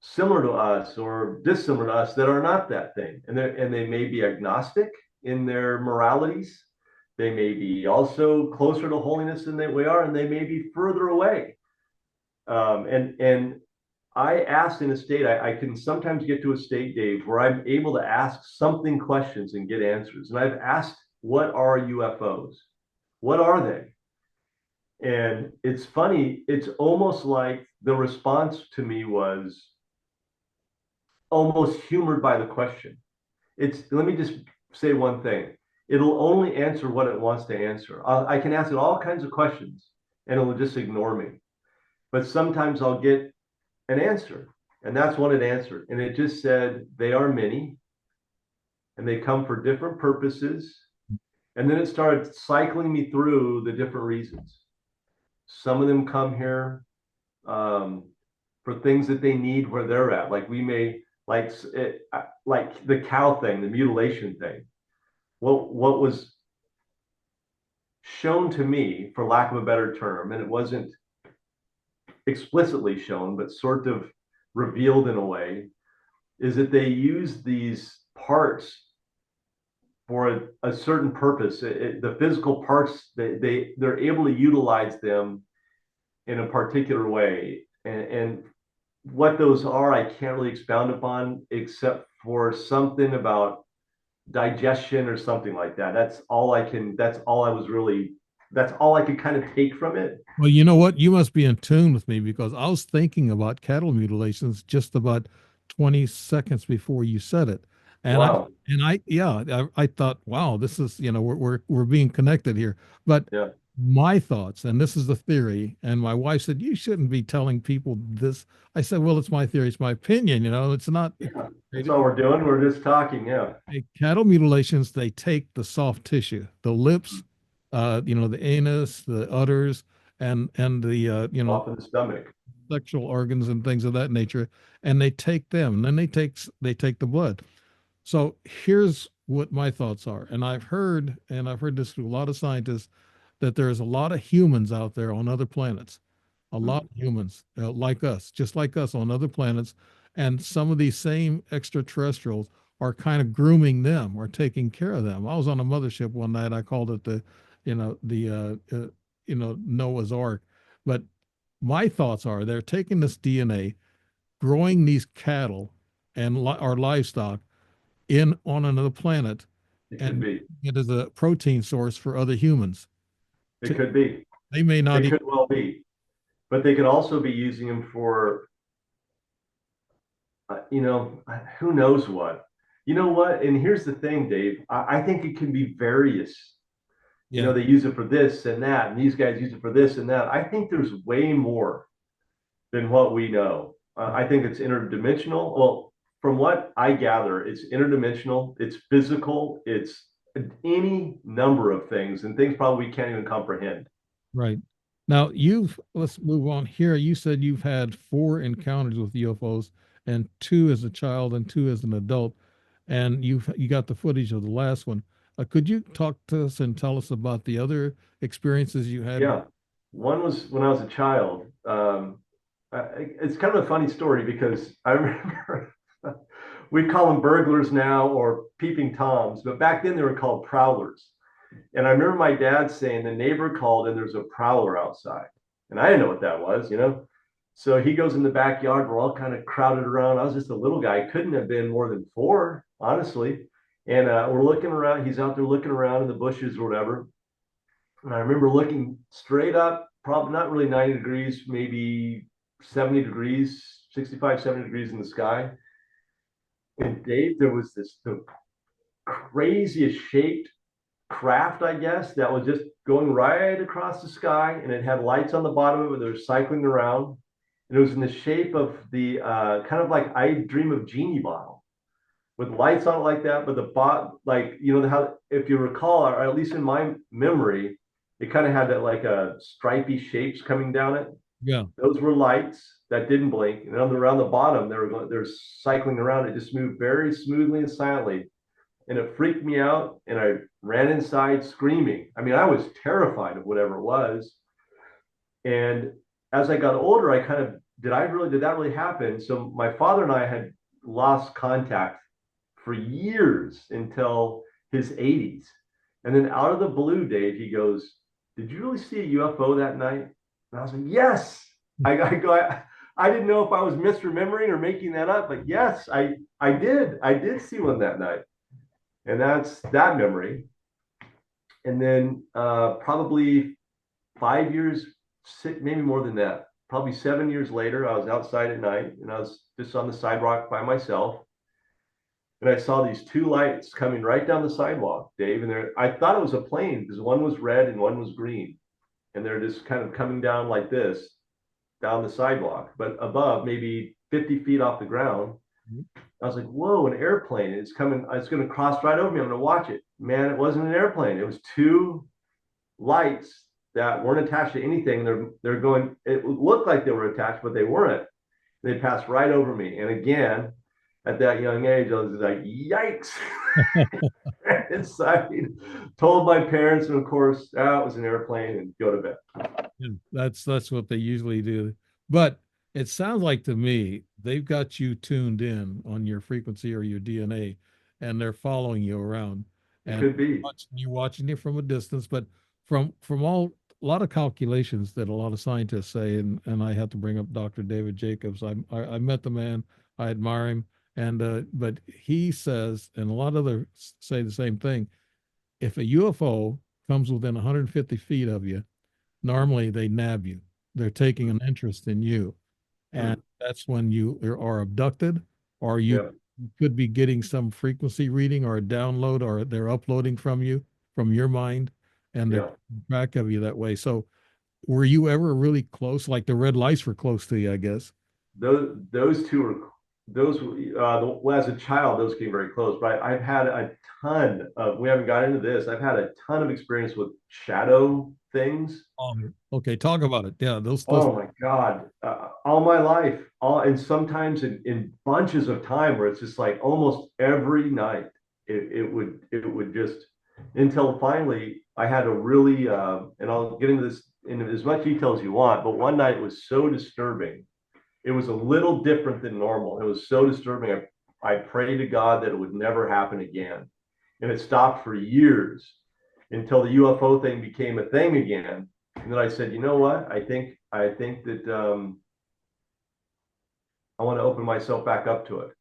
similar to us or dissimilar to us that are not that thing, and they may be agnostic in their moralities. They may be also closer to holiness than we are, and they may be further away. And I asked in a state, I can sometimes get to a state, Dave, where I'm able to ask something questions and get answers. And I've asked, what are UFOs? What are they? And it's funny, it's almost like the response to me was almost humored by the question. Let me just say one thing. It'll only answer what it wants to answer. I can ask it all kinds of questions and it'll just ignore me. But sometimes I'll get an answer. And that's what it answered. And it just said, they are many and they come for different purposes. And then it started cycling me through the different reasons. Some of them come here for things that they need where they're at. Like we may, like the cow thing, the mutilation thing. What was shown to me, for lack of a better term, and it wasn't explicitly shown, but sort of revealed in a way, is that they use these parts for a certain purpose. The physical parts, they're able to utilize them in a particular way. And what those are, I can't really expound upon, except for something about digestion or something like that. That's all I could kind of take from it. well, you know what? You must be in tune with me because I was thinking about cattle mutilations just about 20 seconds before you said it. And Wow. yeah, I thought, wow, this is, we're being connected here. But Yeah. my thoughts, and this is the theory, and my wife said, you shouldn't be telling people this. I said, well, it's my theory, it's my opinion, it's not Yeah. That's created. all we're doing. We're just talking. Yeah. Cattle mutilations, they take the soft tissue, the lips, the anus, the udders, and the Off in the stomach. sexual organs and things of that nature, and they take them, and then they take the blood. So here's what my thoughts are, and I've heard this through a lot of scientists, that there's a lot of humans out there on other planets, a lot of humans like us, just like us on other planets, and some of these same extraterrestrials are kind of grooming them or taking care of them. I was on a mothership one night. I called it the Noah's Ark, but my thoughts are they're taking this DNA, growing these cattle and our livestock in on another planet, It could and be. it is a protein source for other humans. It could be. They may not It even. could well be. But they could also be using them for, who knows what. You know what? And here's the thing, Dave. I think it can be various. Yeah, They use it for this and that, and these guys use it for this and that. I think there's way more than what we know. I think it's interdimensional. Well, from what I gather, it's interdimensional, it's physical, it's any number of things and things probably we can't even comprehend. right. Now let's move on here. You said you've had four encounters with UFOs, and two as a child and two as an adult, and you got the footage of the last one. Could you talk to us and tell us about the other experiences you had? Yeah. One was when I was a child. It's kind of a funny story because I remember we call them burglars now or peeping toms, but back then they were called prowlers. And I remember my dad saying the neighbor called and there's a prowler outside. And I didn't know what that was. So he goes in the backyard. We're all kind of crowded around. I was just a little guy. Couldn't have been more than four, honestly. And we're looking around. He's out there looking around in the bushes or whatever. And I remember looking straight up, probably not really 90 degrees, maybe 70 degrees, 65, 70 degrees in the sky. And Dave, there was this the craziest shaped craft, I guess, that was just going right across the sky, and it had lights on the bottom of it that were cycling around. And it was in the shape of the kind of like I Dream of Genie bottle with lights on it like that. But the like how, if you recall, or at least in my memory, it kind of had that like a stripy shapes coming down it. Yeah. Those were lights that didn't blink, and around the bottom, they're cycling around. It just moved very smoothly and silently, and it freaked me out. And I ran inside screaming. I mean, I was terrified of whatever it was. And as I got older, I kind of did that really happen? So my father and I had lost contact for years until his 80s. And then out of the blue, Dave, he goes, "Did you really see a UFO that night?" And I was like, "Yes." I didn't know if I was misremembering or making that up, but yes, I did. I did see one that night. And that's that memory. And then probably 5 years, maybe more than that, probably 7 years later, I was outside at night and I was just on the sidewalk by myself. And I saw these two lights coming right down the sidewalk, Dave. And I thought it was a plane because one was red and one was green. And they're just kind of coming down like this down the sidewalk, but above, maybe 50 feet off the ground. I was like, whoa, an airplane. It's coming. It's going to cross right over me. I'm going to watch it. Man, it wasn't an airplane. It was two lights that weren't attached to anything. They're going, it looked like they were attached, but they weren't. They passed right over me. And again, at that young age, I was like, yikes. Inside, told my parents, and of course, it was an airplane, and go to bed. Yeah, that's what they usually do. But it sounds like to me they've got you tuned in on your frequency or your DNA, and they're following you around It and could be. watching you from a distance. But from all a lot of calculations that a lot of scientists say, and I have to bring up Dr. David Jacobs. I met the man, I admire him, and but he says, and a lot of others say the same thing. If a UFO comes within 150 feet of you, normally they nab you. They're taking an interest in you. And that's when you are abducted, or you Yeah. could be getting some frequency reading or a download, or they're uploading from you, from your mind, and they're Yeah. keeping track of you that way. So were you ever really close? Like the red lights were close to you, I guess. Those two are those well, as a child, those came very close, but I've had a ton of, we haven't got into this, I've had a ton of experience with shadow things. Okay, talk about it. Yeah, those Oh my God. All my life, and sometimes in bunches of time where it's just like almost every night, it would just, until finally I had a really, and I'll get into this in as much detail as you want, but one night was so disturbing. It was a little different than normal. It was so disturbing. I prayed to God that it would never happen again. And it stopped for years until the UFO thing became a thing again. And then I said, you know what? I think that I want to open myself back up to it.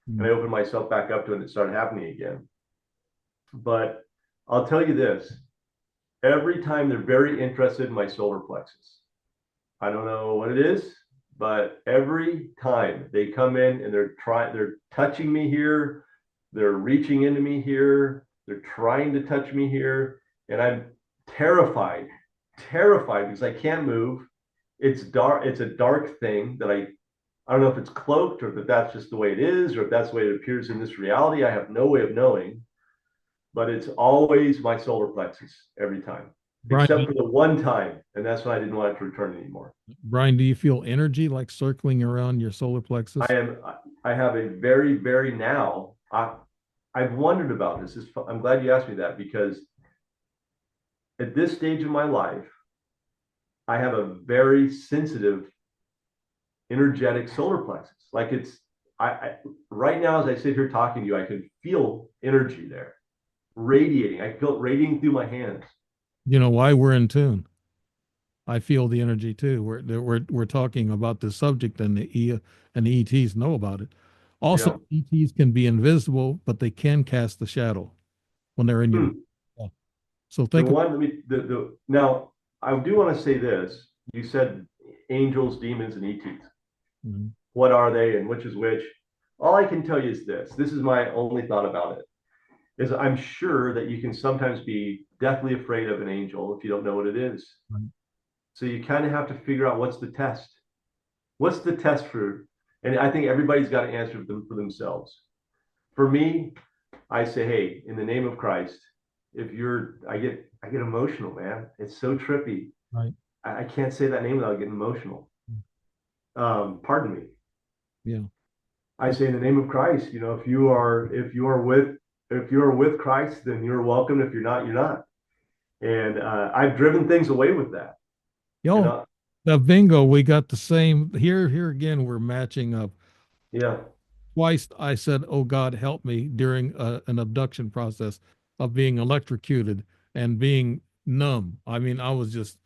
And Mm. I opened myself back up to it, and it started happening again. But I'll tell you this: every time they're very interested in my solar plexus. I don't know what it is, but every time they come in and they're touching me here, they're reaching into me here, they're trying to touch me here, and I'm terrified, terrified because I can't move. It's dark. It's a dark thing that I don't know if it's cloaked or if that's just the way it is or if that's the way it appears in this reality. I have no way of knowing, but it's always my solar plexus every time, Brian, except for the one time, and that's when I didn't want it to return anymore. Brian, do you feel energy like circling around your solar I plexus? am. I have a very, very now. I've wondered about this. I'm glad you asked me that because at this stage of my life, I have a very sensitive, energetic solar plexus. Like it's, I right now as I sit here talking to you, I can feel energy there, radiating. I feel it radiating through my hands. You know why we're in tune. I feel the energy too. We're talking about the subject, and the ETs know about it. Also, Yeah. ETs can be invisible, but they can cast the shadow when they're in your. Hmm. Yeah. So The think of. one, let me, the, now, I do want to say this. You said angels, demons, and ETs. Mhm. What are they and which is which? All I can tell you is this. This is my only thought about it. Is I'm sure that you can sometimes be deathly afraid of an angel if you don't know what it is. Right. So you kind of have to figure out what's the test. What's the test for? And I think everybody's got to answer them for themselves. For me, I say, hey, in the name of Christ, if you're, I get emotional, man. It's so trippy. Right. I can't say that name without getting emotional. Pardon me. Yeah. I say in the name of Christ, if you are with Christ, then you're welcome. If you're not, you're not. And I've driven things away with that. And Yo, the bingo, we got the same here. Here again, we're matching up. yeah, Twice I said, "Oh God, help me," during an abduction process of being electrocuted and being numb. I mean, I was just,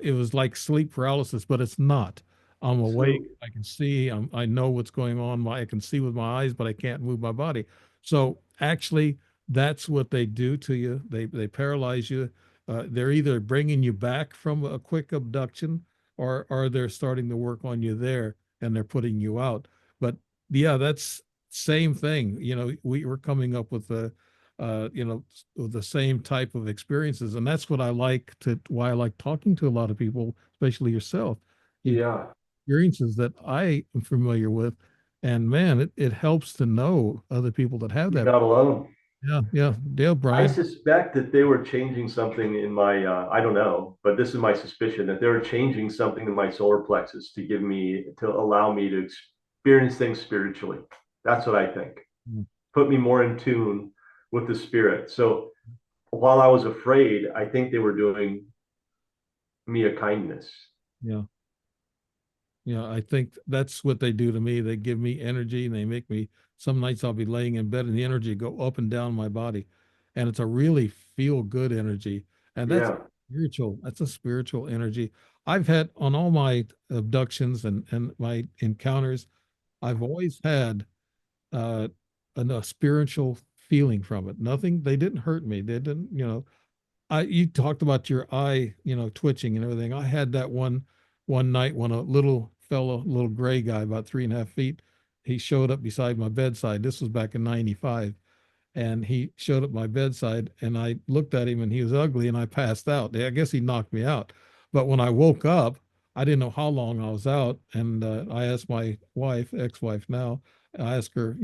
it was like sleep paralysis, but it's not. I'm awake. so I can see. I know what's going on. I can see with my eyes, but I can't move my body. So actually, that's what they do to you. They paralyze you. They're either bringing you back from a quick abduction, or they're starting to work on you there, and they're putting you out. But yeah, that's same thing. We were coming up with with the same type of experiences, and that's what I like to why I like talking to a lot of people, especially yourself. You yeah, experiences that I am familiar with, and man, it helps to know other people that have you're that. not alone. Yeah, yeah. Dale, I Brian. suspect that they were changing something in my, I don't know, but this is my suspicion that they were changing something in my solar plexus to allow me to experience things spiritually. That's what I think. Mm. Put me more in tune with the spirit. So while I was afraid, I think they were doing me a kindness. Yeah. Yeah, I think that's what they do to me. They give me energy, and they make me, some nights I'll be laying in bed and the energy go up and down my body. And it's a really feel good energy. And that's Yeah. spiritual. That's a spiritual energy. I've had on all my abductions and my encounters, I've always had uh, a spiritual feeling from it. Nothing, they didn't hurt me. They didn't, you talked about your eye, twitching and everything. I had that one night when a little fellow, little gray guy, about 3.5 feet, he showed up beside my bedside. This was back in '95, and he showed up my bedside, and I looked at him, and he was ugly, and I passed out. I guess he knocked me out. But when I woke up, I didn't know how long I was out, and I asked my wife, ex-wife now, I asked her,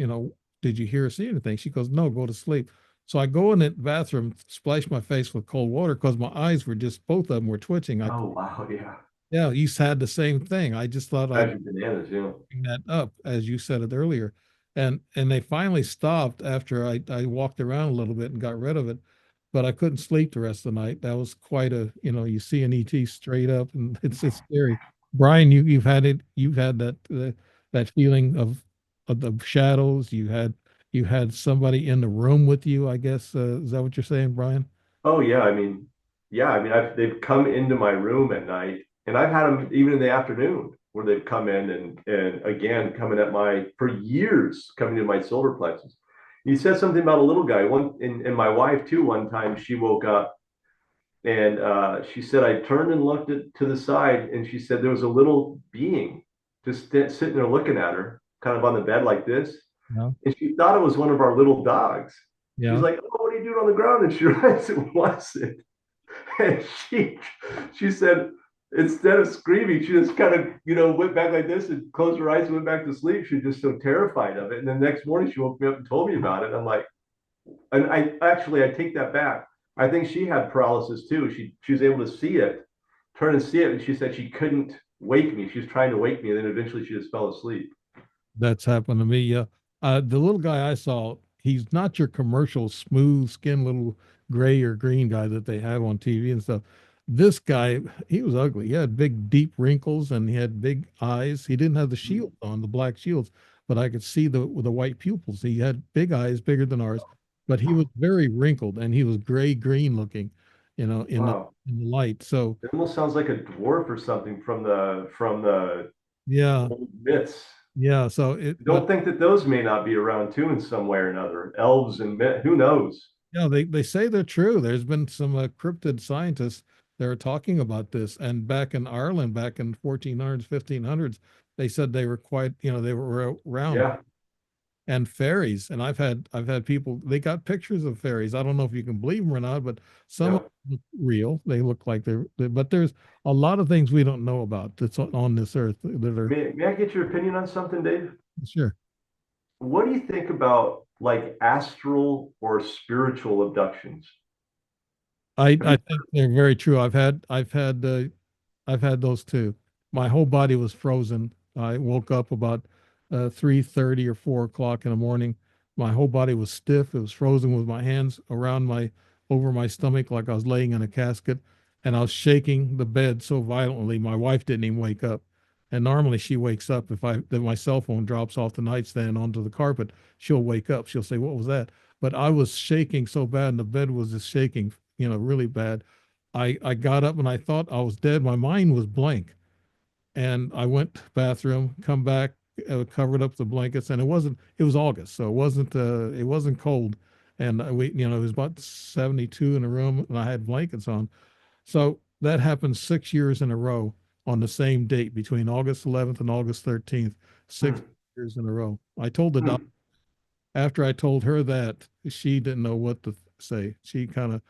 did you hear or see anything? She goes, no, go to sleep. So I go in the bathroom, splash my face with cold water because my eyes were just, both of them were twitching. Oh, wow. Yeah. Yeah, you had the same thing. I just thought I'd Magic bananas. Yeah. bring that up as you said it earlier. And they finally stopped after I walked around a little bit and got rid of it, but I couldn't sleep the rest of the night. That was quite you see an ET straight up, and it's scary. Brian, you've had that feeling of the shadows. You had somebody in the room with you, I guess. Is that what you're saying, Brian? Oh, yeah. They've come into my room at night, and I've had them even in the afternoon where they've come in and again, coming at for years, coming to my solar plexus. You said something about a little guy. And my wife, too, one time she woke up and she said, I turned and looked to the side, and she said there was a little being just sitting there looking at her, kind of on the bed like this. Yeah. And she thought it was one of our little dogs. She's Yeah. like, "Oh, what are you doing on the ground?" And she realized it wasn't. And she said, instead of screaming, she just kind of, went back like this and closed her eyes and went back to sleep. She was just so terrified of it. And then the next morning she woke me up and told me about it. I'm like, and I take that back. I think she had paralysis too. She was able to see it, turn and see it, and she said she couldn't wake me. She was trying to wake me, and then eventually she just fell asleep. That's happened to me. Yeah. The little guy I saw, he's not your commercial smooth skin little gray or green guy that they have on TV and stuff. This guy, he was ugly. He had big, deep wrinkles, and he had big eyes. He didn't have the shield on, the black shields, but I could see the white pupils. He had big eyes, bigger than ours, but he was very wrinkled, and he was gray green looking. Wow. in the light. So It almost sounds like a dwarf or something from the yeah, old myths. yeah. So it, but Don't think that those may not be around too in some way or another. Elves and myth, who knows? yeah, they say they're true. There's been some cryptid scientists that are talking about this. And back in Ireland, back in 1400s, 1500s, they said they were quite, they were around. Yeah, And fairies. And I've had people, they got pictures of fairies. I don't know if you can believe them or not, but some of yeah. them look real. They look like but there's a lot of things we don't know about that's on this earth that are May I get your opinion on something, Dave? sure. What do you think about like astral or spiritual abductions? Have I you? think they're very true. I've had those too. My whole body was frozen. I woke up about 3:30 or 4 o'clock in the morning. My whole body was stiff. It was frozen with my hands around my over my stomach like I was laying in a casket, and I was shaking the bed so violently. My wife didn't even wake up. And normally she wakes up if my cell phone drops off the nightstand onto the carpet, she'll wake up. She'll say, "What was that?" But I was shaking so bad, and the bed was just shaking, really bad. I got up and I thought I was dead. My mind was blank. And I went to the bathroom, come back, covered up the blankets, and it was August, so it wasn't cold. And it was about 72 in the room, and I had blankets on. So that happened 6 years in a row on the same date between August 11th and August 13th, six Hmm, years in a row. I told the doctor hmm, after I told her that, she didn't know what to say. She kind of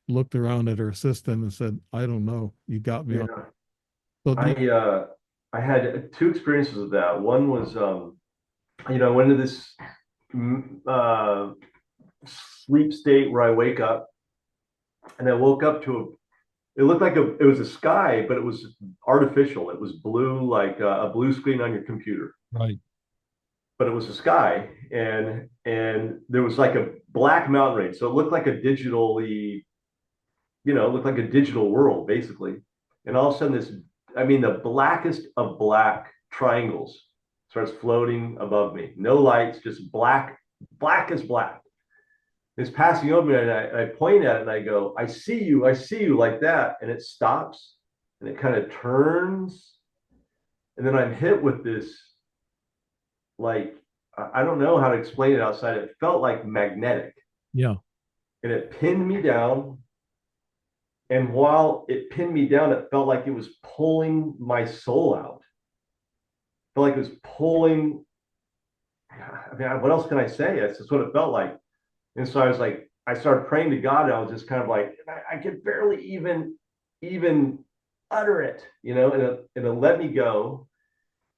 looked around at her assistant and said, "I don't know. You got me on." yeah. So I uh I had two experiences of that. One was I went into this mm, uh sleep state where I wake up and I woke up to it looked like it was a sky, but it was artificial. It was blue, like a blue screen on your computer, right. but it was a sky, and there was like a black mountain range, so it looked like a digitally, it looked like a digital world basically. And all of a sudden, I mean, the blackest of black triangles starts floating above me. No lights, just black, black as black. It's passing over me, and I point at it and I go, I see you," like that. And it stops and it kind of turns. And then I'm hit with this, like, I don't know how to explain it outside. It felt like magnetic Yeah. and it pinned me down. And while it pinned me down, it felt like it was pulling my soul out. It felt like it was pulling. I mean, what else can I say? That's just what it felt like. And so I was like, I started praying to God. And I was just kind of like, I could barely even utter it, and it let me go.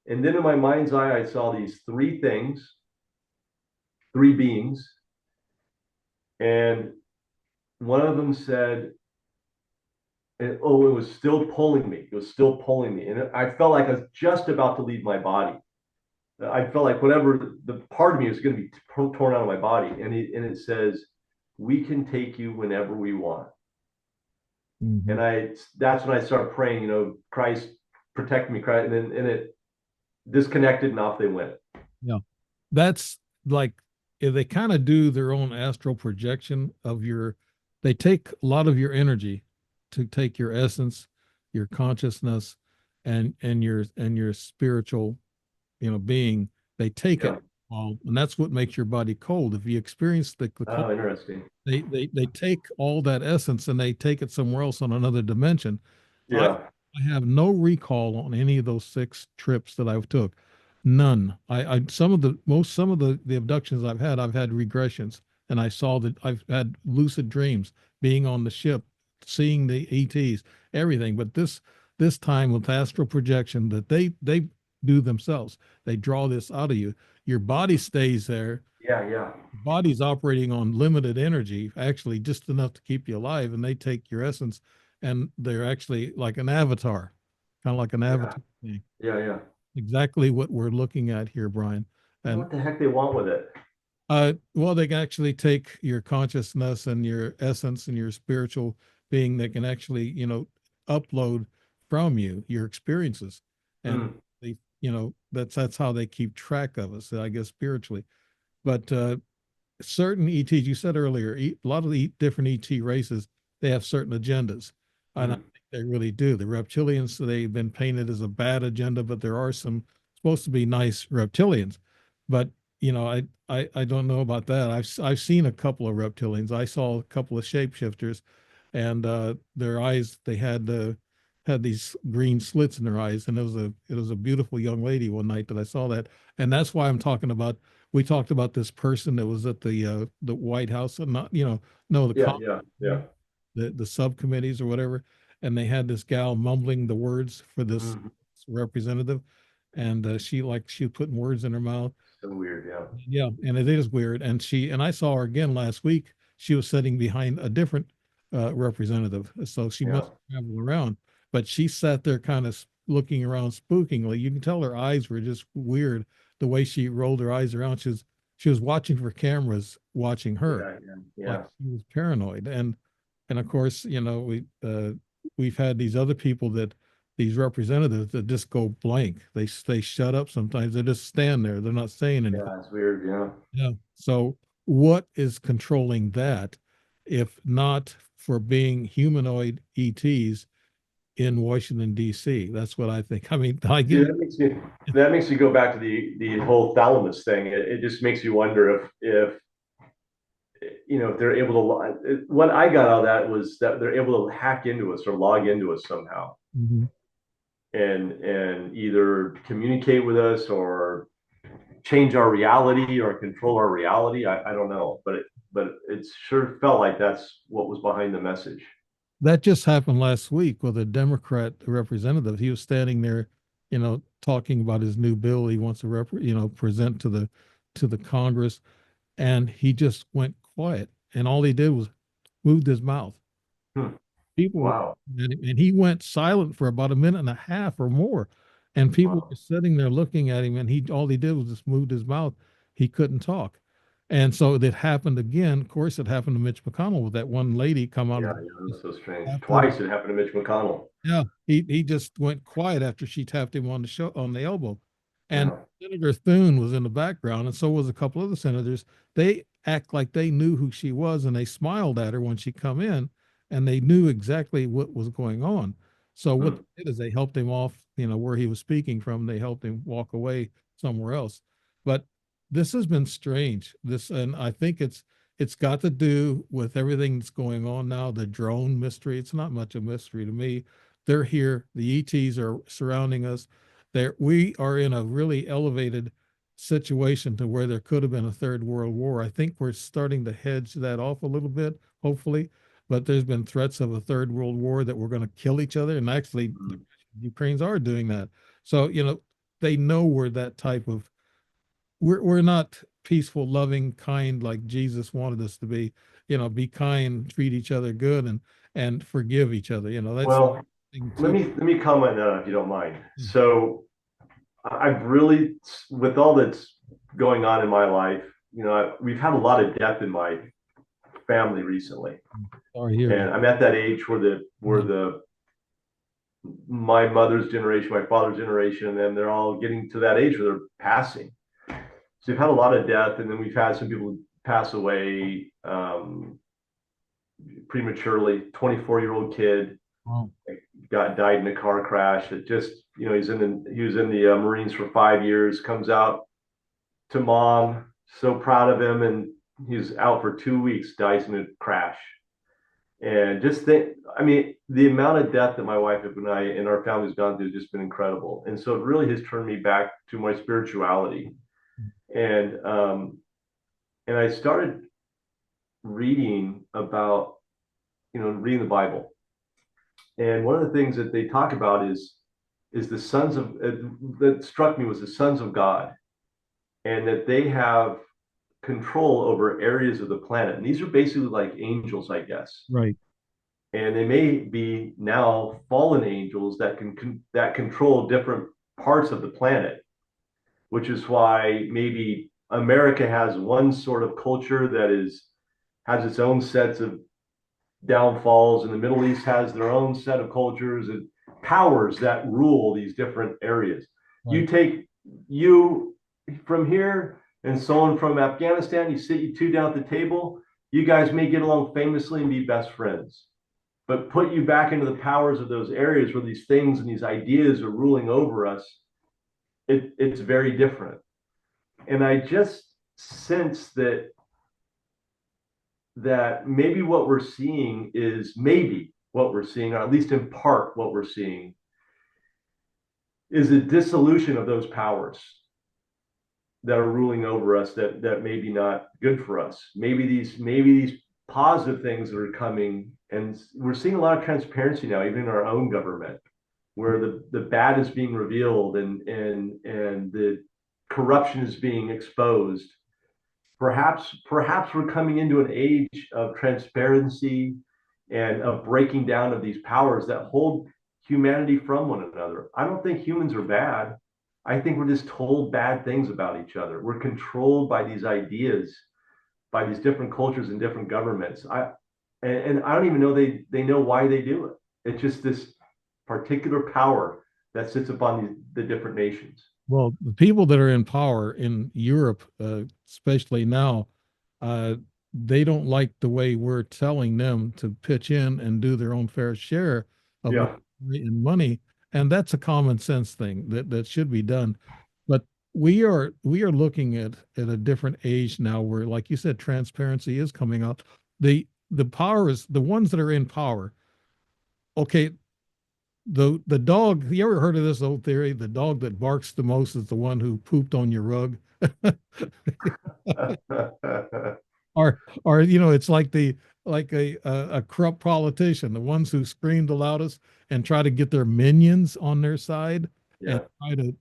And then in my mind's eye, I saw these three things, three beings, and one of them said, "Oh, it was still pulling me. It was still pulling me," and I felt like I was just about to leave my body. I felt like whatever the part of me was going to be torn out of my body, and it says, "We can take you whenever we want." Hmm. And that's when I started praying, Christ protect me, Christ, and it disconnected and off they went. Yeah. That's like if they kind of do their own astral projection they take a lot of your energy to take your essence, your consciousness, and your spiritual, being. They take it Yeah. all, and that's what makes your body cold. If you experience the cold, Oh, interesting. they take all that essence and they take it somewhere else on another dimension. I Yeah. I have no recall on any of those 6 trips that I've took. None. I some of the abductions I've had regressions, and I saw that I've had lucid dreams, being on the ship, seeing the ETs, everything. But this time with astral projection that they do themselves, they draw this out of you. Your body stays there, Yeah. Yeah. body's operating on limited energy, actually just enough to keep you alive, and they take your essence, and they're actually like an avatar, kind of like an Yeah. avatar thing. Yeah. Yeah. Exactly what we're looking at here, Brian. I wonder And what the heck they want with it. well, they can actually take your consciousness and your essence and your spiritual being. They can actually, upload from you your experiences, and Hmm. that's how they keep track of us, I guess, spiritually. But certain ETs, you said earlier, a lot of the different ET races, they have certain agendas, and I Mm. think they really do. The reptilians, they've been painted as a bad agenda, but there are some supposed to be nice reptilians. But I don't know about that. I've seen a couple of reptilians. I saw a couple of shapeshifters, and their eyes, they had these green slits in their eyes, and it was a beautiful young lady one night that I saw that, and that's why I'm talking about. We talked about this person that was at the White House, and not no the Yeah, yeah, yeah. the subcommittees or whatever, and they had this gal mumbling the words for this Mhm. representative, and she putting words in her mouth. So weird. Yeah, Yeah, and it is weird. And I saw her again last week. She was sitting behind a different representative, so she yeah, must travel around. But she sat there kind of looking around spookingly. You can tell her eyes were just weird. The way she rolled her eyes around, she was watching for cameras, watching her, yeah, yeah, like yeah. she was paranoid. And of course, we've had these other people that these representatives that just go blank. They shut up sometimes. They just stand there. They're not saying anything. Yeah, it's weird. Yeah. Yeah. So what is controlling that, if not for being humanoid ETs in Washington D.C.? That's what I think. I mean, I See, get that makes you go back to the whole thalamus thing. It just makes you wonder if they're able to. What I got out of that was that they're able to hack into us or log into us somehow, Mhm. and either communicate with us or change our reality or control our reality. I don't know, but it sure felt like that's what was behind the message. That just happened last week with a Democrat representative. He was standing there, talking about his new bill he wants to present to the Congress, and he just went quiet, and all he did was moved his mouth. Hmm. People were Wow. and he went silent for about a minute and a half or more, and people were Wow. sitting there looking at him, and all he did was just moved his mouth. He couldn't talk. And so it happened again. Of course, it happened to Mitch McConnell with that one lady come out of Yeah, the yeah, that's so strange. after. Twice it happened to Mitch McConnell. Yeah, he just went quiet after she tapped him on the elbow. And Yeah. Senator Thune was in the background, and so was a couple other senators. They act like they knew who she was, and they smiled at her when she come in, and they knew exactly what was going on. So what Hmm. they did is they helped him off, where he was speaking from. They helped him walk away somewhere else. But this has been strange. And I think it's got to do with everything that's going on now. The drone mystery. It's not much of a mystery to me. They're here. The ETs are surrounding us. We are in a really elevated situation to where there could have been a third world war. I think we're starting to hedge that off a little bit, hopefully. But there's been threats of a third world war that we're going to kill each other. And actually, the Hmm. Ukrainians are doing that. So, they know we're that type of, we're not peaceful, loving, kind like Jesus wanted us to be. Be kind, treat each other good, and forgive each other. That's Well, thing let too. me let me comment on that if you don't mind. So I've really, with all that's going on in my life, we've had a lot of death in my family recently, Sorry, here. and I'm at that age where the where Yeah. the my mother's generation, my father's generation, and then they're all getting to that age where they're passing. So we've had a lot of death, and then we've had some people pass away prematurely. 24-year-old kid Wow. died in a car crash. It just, he was in the Marines for 5 years. Comes out to mom, so proud of him, and he's out for 2 weeks. Dies in a crash. And just think, I mean, the amount of death that my wife and I and our family's gone through has just been incredible. And so it really has turned me back to my spirituality. And and I started reading about, reading the Bible. And one of the things that they talk about is the sons of that struck me was the sons of God, and that they have control over areas of the planet. And these are basically like angels, I guess. Right. And they may be now fallen angels that control different parts of the planet, which is why maybe America has one sort of culture that has its own sets of downfalls, and the Middle East has their own set of cultures and powers that rule these different areas. You Right. take you from here and someone from Afghanistan, you sit you two down at the table, you guys may get along famously and be best friends. but put you back into the powers of those areas where these things and these ideas are ruling over us, it's very different. And I just sense that maybe what we're seeing is maybe what we're seeing, or at least in part what we're seeing, is a dissolution of those powers that are ruling over us that may be not good for us. Maybe these positive things that are coming, and we're seeing a lot of transparency now, even in our own government, where the bad is being revealed and the corruption is being exposed. Perhaps we're coming into an age of transparency and of breaking down of these powers that hold humanity from one another. I don't think humans are bad. I think we're just told bad things about each other. We're controlled by these ideas, by these different cultures and different governments. And I don't even know they know why they do it. It's just this particular power that sits upon the different nations. Well, the people that are in power in Europe, especially now, uh, they don't like the way we're telling them to pitch in and do their own fair share of Yeah, in money, and that's a common sense thing that should be done. But we are looking at a different age now, where, like you said, transparency is coming up. The powers, the ones that are in power. Okay, the dog. You ever heard of this old theory? The dog that barks the most is the one who pooped on your rug. Or it's like a corrupt politician, the ones who scream the loudest and try to get their minions on their side and yeah, try to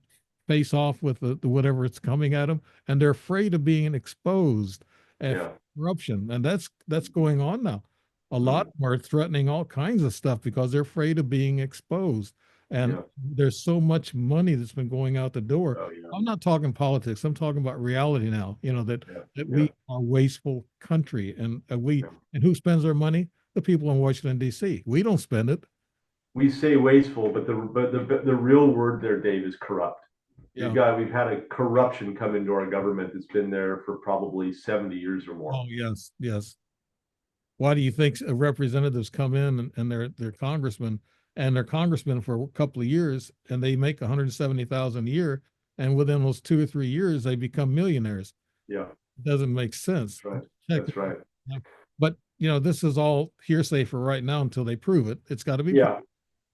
face off with the whatever it's coming at them, and they're afraid of being exposed and yeah, corruption, and that's going on now. A lot mm, more threatening all kinds of stuff because they're afraid of being exposed, and yeah, there's so much money that's been going out the door. oh yeah, I'm not talking politics. I'm talking about reality now. That yeah, that yeah, we are a wasteful country, and yeah. who spends our money? The people in Washington D.C. We don't spend it. We say wasteful, but the real word there, Dave, is corrupt. Yeah. We've had a corruption come into our government that's been there for probably 70 years or more. Oh yes, yes. Why do you think representatives come in and they're congressmen, and they're congressmen for a couple of years, and they make 170,000 a year, and within those 2 or 3 years they become millionaires? Yeah, It doesn't make sense. that's right. Check. That's right. But this is all hearsay for right now until they prove it. It's got to be Yeah,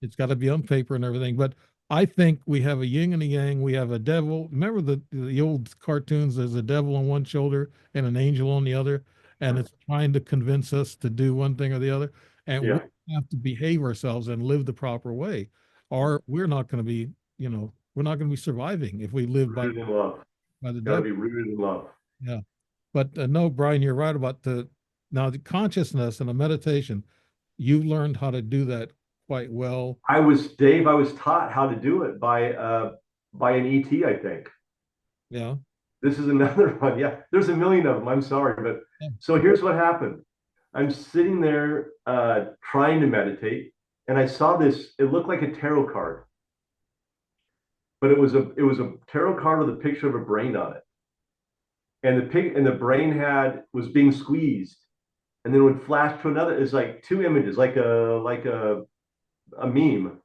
It's got to be on paper and everything. But I think we have a yin and a yang. We have a devil. Remember the old cartoons? There's a devil on one shoulder and an angel on the other, and it's trying to convince us to do one thing or the other. And we yeah. have to behave ourselves and live the proper way, or we're not going to be, we're not going to be surviving if we live Rooted in love. by the Got to devil. be rooted in love. Yeah. But no, Brian, you're right about the consciousness and the meditation. You've learned how to do that quite well. I was taught how to do it by an ET, I think. Yeah. This is another one. Yeah, there's a million of them. I'm sorry, but so here's what happened. I'm sitting there trying to meditate, and I saw this. It looked like a tarot card, but it was a tarot card with a picture of a brain on it, and the brain was being squeezed, and then it would flash to another. It's like two images, like a meme,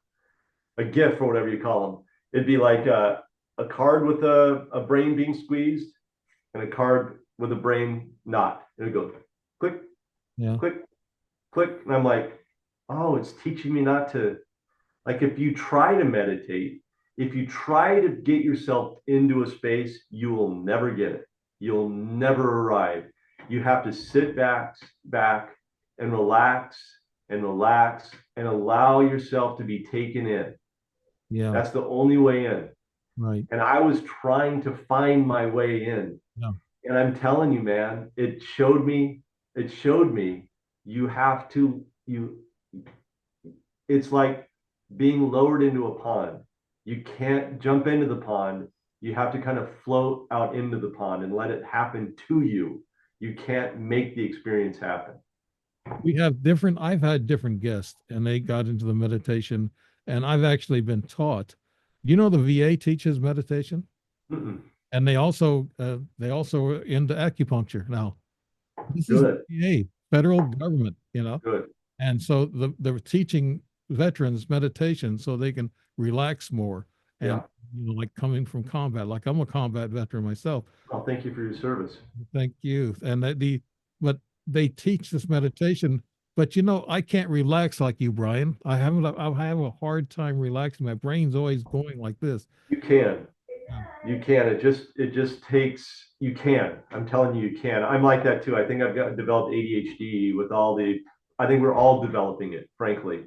a GIF or whatever you call them. It'd be like a card with a brain being squeezed and a card with a brain not. And it goes click, Yeah. click, click. And I'm like, oh, it's teaching me not to, like, if you try to meditate, if you try to get yourself into a space, you will never get it. You'll never arrive. You have to sit back and relax and relax and allow yourself to be taken in. Yeah. That's the only way in. Right. And I was trying to find my way in. Yeah. And I'm telling you, man, it showed me you have to, it's like being lowered into a pond. You can't jump into the pond. You have to kind of float out into the pond and let it happen to you. You can't make the experience happen. I've had different guests, and they got into the meditation, and I've actually been taught. The VA teaches meditation, Mm-mm. and they also are into acupuncture now. This is Good, VA, federal government. good. And so they're teaching veterans meditation so they can relax more. And Yeah. like coming from combat, like I'm a combat veteran myself. Well, thank you for your service. Thank you. And but they teach this meditation, but I can't relax like you, Brian. I have a hard time relaxing. My brain's always going like this. You can. Yeah. You can. It just takes. You can. I'm telling you, you can. I'm like that too. I think I've got developed ADHD with all the. I think we're all developing it, frankly.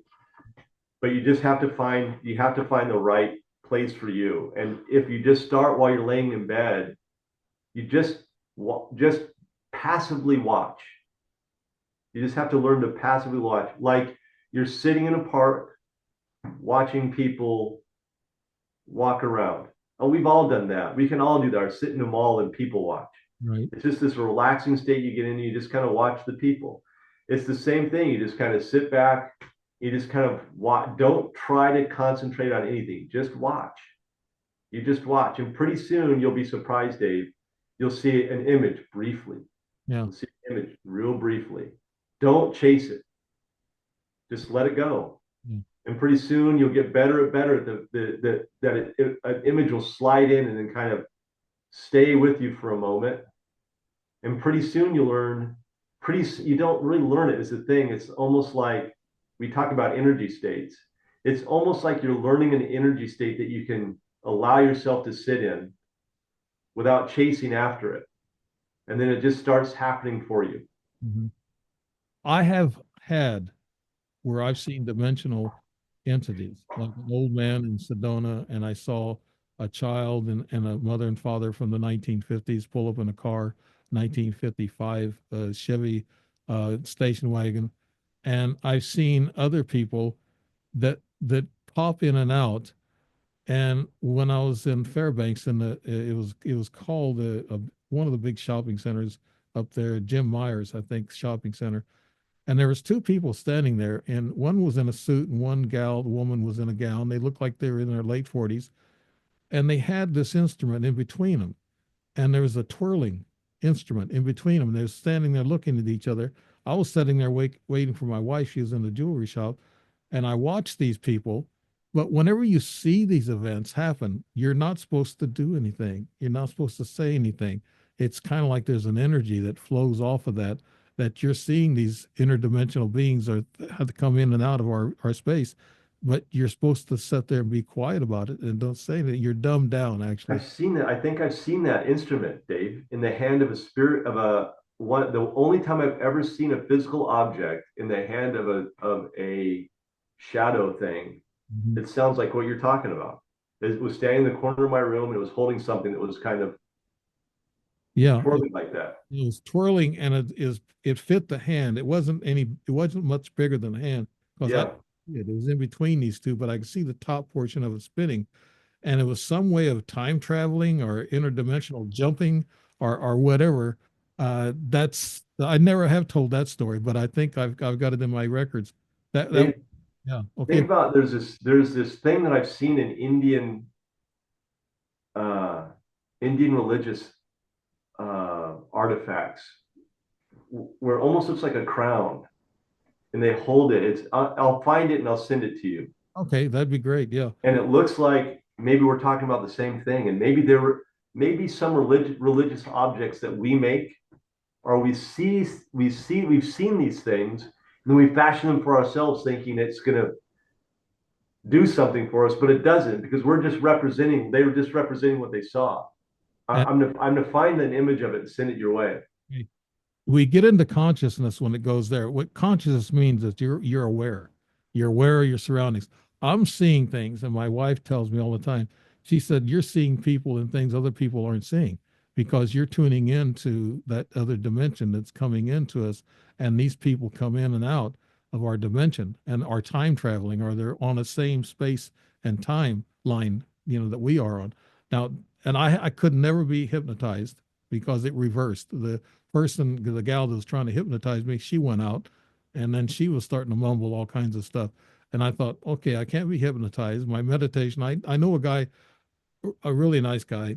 But you just have to find. You have to find the right place for you. And if you just start while you're laying in bed, you just passively watch. You just have to learn to passively watch. Like you're sitting in a park watching people walk around. Oh, we've all done that. We can all do that. Or sit in a mall and people watch. Right. It's just this relaxing state you get in. You just kind of watch the people. It's the same thing. You just kind of sit back. You just kind of watch. Don't try to concentrate on anything. Just watch. You just watch. And pretty soon you'll be surprised, Dave. You'll see an image briefly. Yeah. You'll see an image real briefly. Don't chase it. Just let it go. Yeah. And pretty soon you'll get better and better at an image will slide in and then kind of stay with you for a moment. And pretty soon you learn. You don't really learn it as a thing. It's almost like we talk about energy states. It's almost like you're learning an energy state that you can allow yourself to sit in without chasing after it. And then it just starts happening for you. Mhm. I have had where I've seen dimensional entities, like an old man in Sedona, and I saw a child and a mother and father from the 1950s pull up in a car, 1955 Chevy station wagon, and I've seen other people that pop in and out. And when I was in Fairbanks, and it was called one of the big shopping centers up there, Jim Myers, I think, shopping center, and there was two people standing there, and one was in a suit, and the woman was in a gown. They looked like they were in their late 40s, and they had this instrument in between them, and there was a twirling instrument in between them. They were standing there looking at each other. I was sitting there waiting for my wife. She was in the jewelry shop, and I watched these people. But whenever you see these events happen, you're not supposed to do anything. You're not supposed to say anything. It's kind of like there's an energy that flows off of that you're seeing these interdimensional beings are have to come in and out of our space, but you're supposed to sit there and be quiet about it and don't say that. You're dumbed down, actually. I've seen that. I think I've seen that instrument, Dave, in the hand of a spirit of a one. The only time I've ever seen a physical object in the hand of a shadow thing. Mhm. It sounds like what you're talking about. It was standing in the corner of my room and it was holding something that was kind of Yeah, twirling like that. it was twirling, and it fit the hand. It wasn't much bigger than the hand because Yeah, it was in between these two, but I could see the top portion of it spinning, and it was some way of time traveling or interdimensional jumping or whatever. That's I never have told that story, but I think I've got it in my records. That Dave, yeah, okay. think about there's this thing that I've seen in uh, Indian religious artifacts where it almost looks like a crown and they hold it. I'll find it and I'll send it to you. Okay, that'd be great. Yeah. And it looks like maybe we're talking about the same thing. And maybe some religious objects that we make or we've seen these things and then we fashion them for ourselves thinking it's going to do something for us, but it doesn't because they were just representing what they saw. And I'm to find an image of it and send it your way. we get into consciousness when it goes there. What consciousness means is you're aware. You're aware of your surroundings. I'm seeing things, and my wife tells me all the time. She said, "You're seeing people and things other people aren't seeing because you're tuning into that other dimension that's coming into us, and these people come in and out of our dimension and are time traveling, or they're on the same space and time line, that we are on now." And I could never be hypnotized because it reversed. The gal that was trying to hypnotize me, she went out, and then she was starting to mumble all kinds of stuff. And I thought, okay, I can't be hypnotized. My meditation, I know a guy, a really nice guy,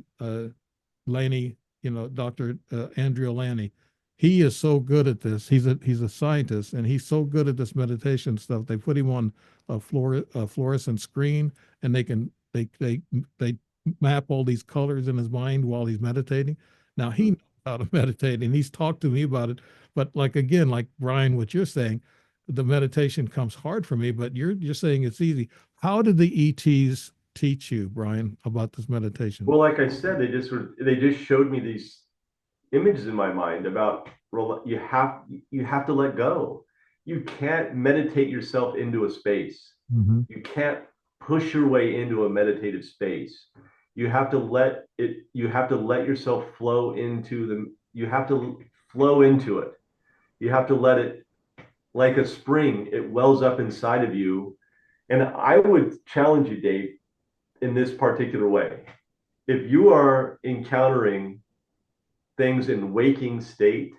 Laney, Dr. Andrea Laney. he is so good at this. He's a scientist, and he's so good at this meditation stuff. They put him on a fluorescent screen, and they map all these colors in his mind while he's meditating. Now he Mm. knows how to meditate, and he's talked to me about it. But like again, like Brian, what you're saying, the meditation comes hard for me. But you're saying it's easy. How did the ETs teach you, Brian, about this meditation? Well, like I said, they just showed me these images in my mind about you have to let go. You can't meditate yourself into a space. Hmm. You can't push your way into a meditative space. You have to let yourself flow into the you have to flow into it. You have to let it, like a spring, it wells up inside of you. And I would challenge you, Dave, in this particular way. If you are encountering things in waking state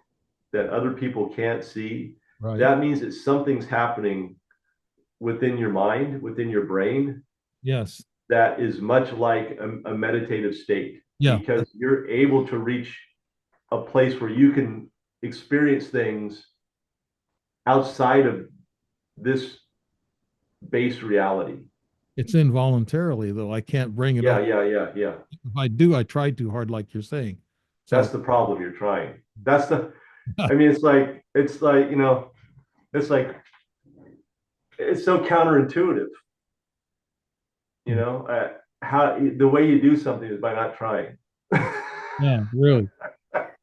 that other people can't see, Right. that means that something's happening within your mind, within your brain, Yes. that is much like a meditative state, Yeah. because you're able to reach a place where you can experience things outside of this base reality. It's involuntarily though. I can't bring it Yeah, up. yeah, yeah, yeah. If I do, I try too hard, like you're saying. That's So the problem you're trying. That's the, I mean, it's like, it's like, it's so counterintuitive, how the way you do something is by not trying. yeah, really.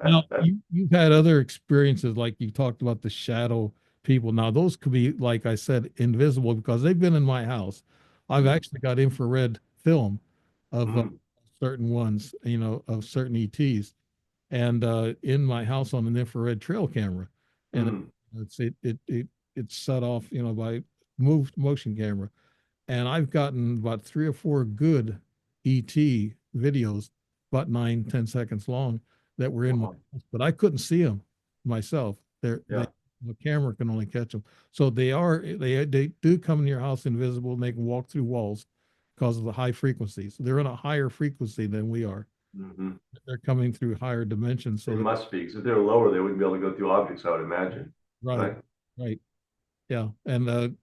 Now you've had other experiences, like you talked about the shadow people. Now those could be, like I said, invisible because they've been in my house. I've Mm, actually got infrared film of mm, certain ones, of certain ETs, and in my house on an infrared trail camera, and mm. it's set off, by moved motion camera. And I've gotten about 3 or 4 good ET videos, about 9, 10 seconds long, that were in my Wow. house, but I couldn't see them myself. Yeah. The camera can only catch them. So they do come in your house invisible, and they can walk through walls because of the high frequencies. They're in a higher frequency than we are. Hmm. They're coming through higher dimensions. They So must be, because if they're lower, they wouldn't be able to go through objects, I would imagine. right, Right? right. Yeah, and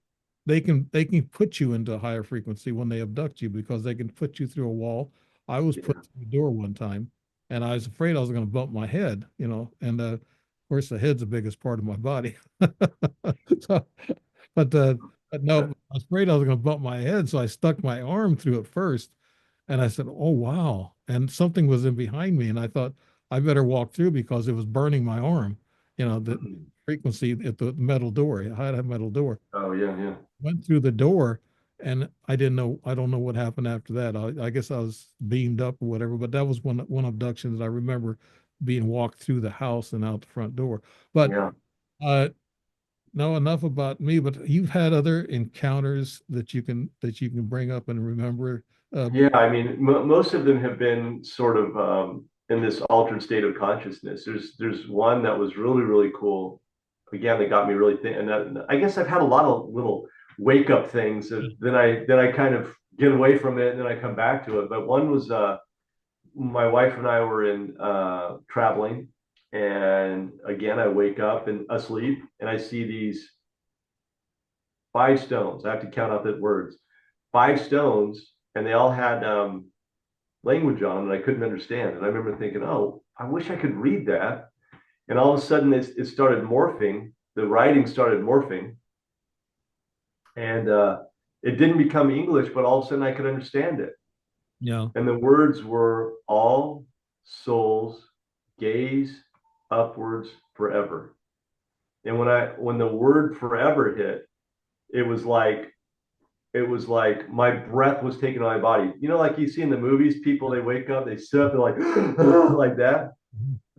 they can put you into a higher frequency when they abduct you because they can put you through a wall. I was put Yeah. through a door one time, and I was afraid I was going to bump my head, and of course the head's the biggest part of my body. So, but but no, I was afraid I was going to bump my head, so I stuck my arm through it first, and I said, "Oh wow!" And something was in behind me, and I thought I better walk through because it was burning my arm. The Mhm. frequency at the metal door. I had a metal door. Oh, yeah, yeah. Went through the door, and I don't know what happened after that. I guess I was beamed up or whatever, but that was one abduction that I remember being walked through the house and out the front door. But Yeah. uh no, enough about me, but you've had other encounters that you can bring up and remember. Yeah, I mean, most of them have been sort of in this altered state of consciousness. There's one that was really, really cool. Again, that got me really thinking. And that, I guess I've had a lot of little wake up things that then I kind of get away from it and then I come back to it. But one was my wife and I were in traveling, and again I wake up and asleep, and I see these 5 stones. I have to count out the words. 5 stones, and they all had language on them that I couldn't understand. And I remember thinking, oh, I wish I could read that. And all of a sudden, it started morphing. The writing started morphing, and it didn't become English, but all of a sudden I could understand it. Yeah, And the words were all souls gaze upwards forever. And when the word forever hit, it was like my breath was taken out of my body. Like you see in the movies, people, they wake up, they sit up, they're like like that.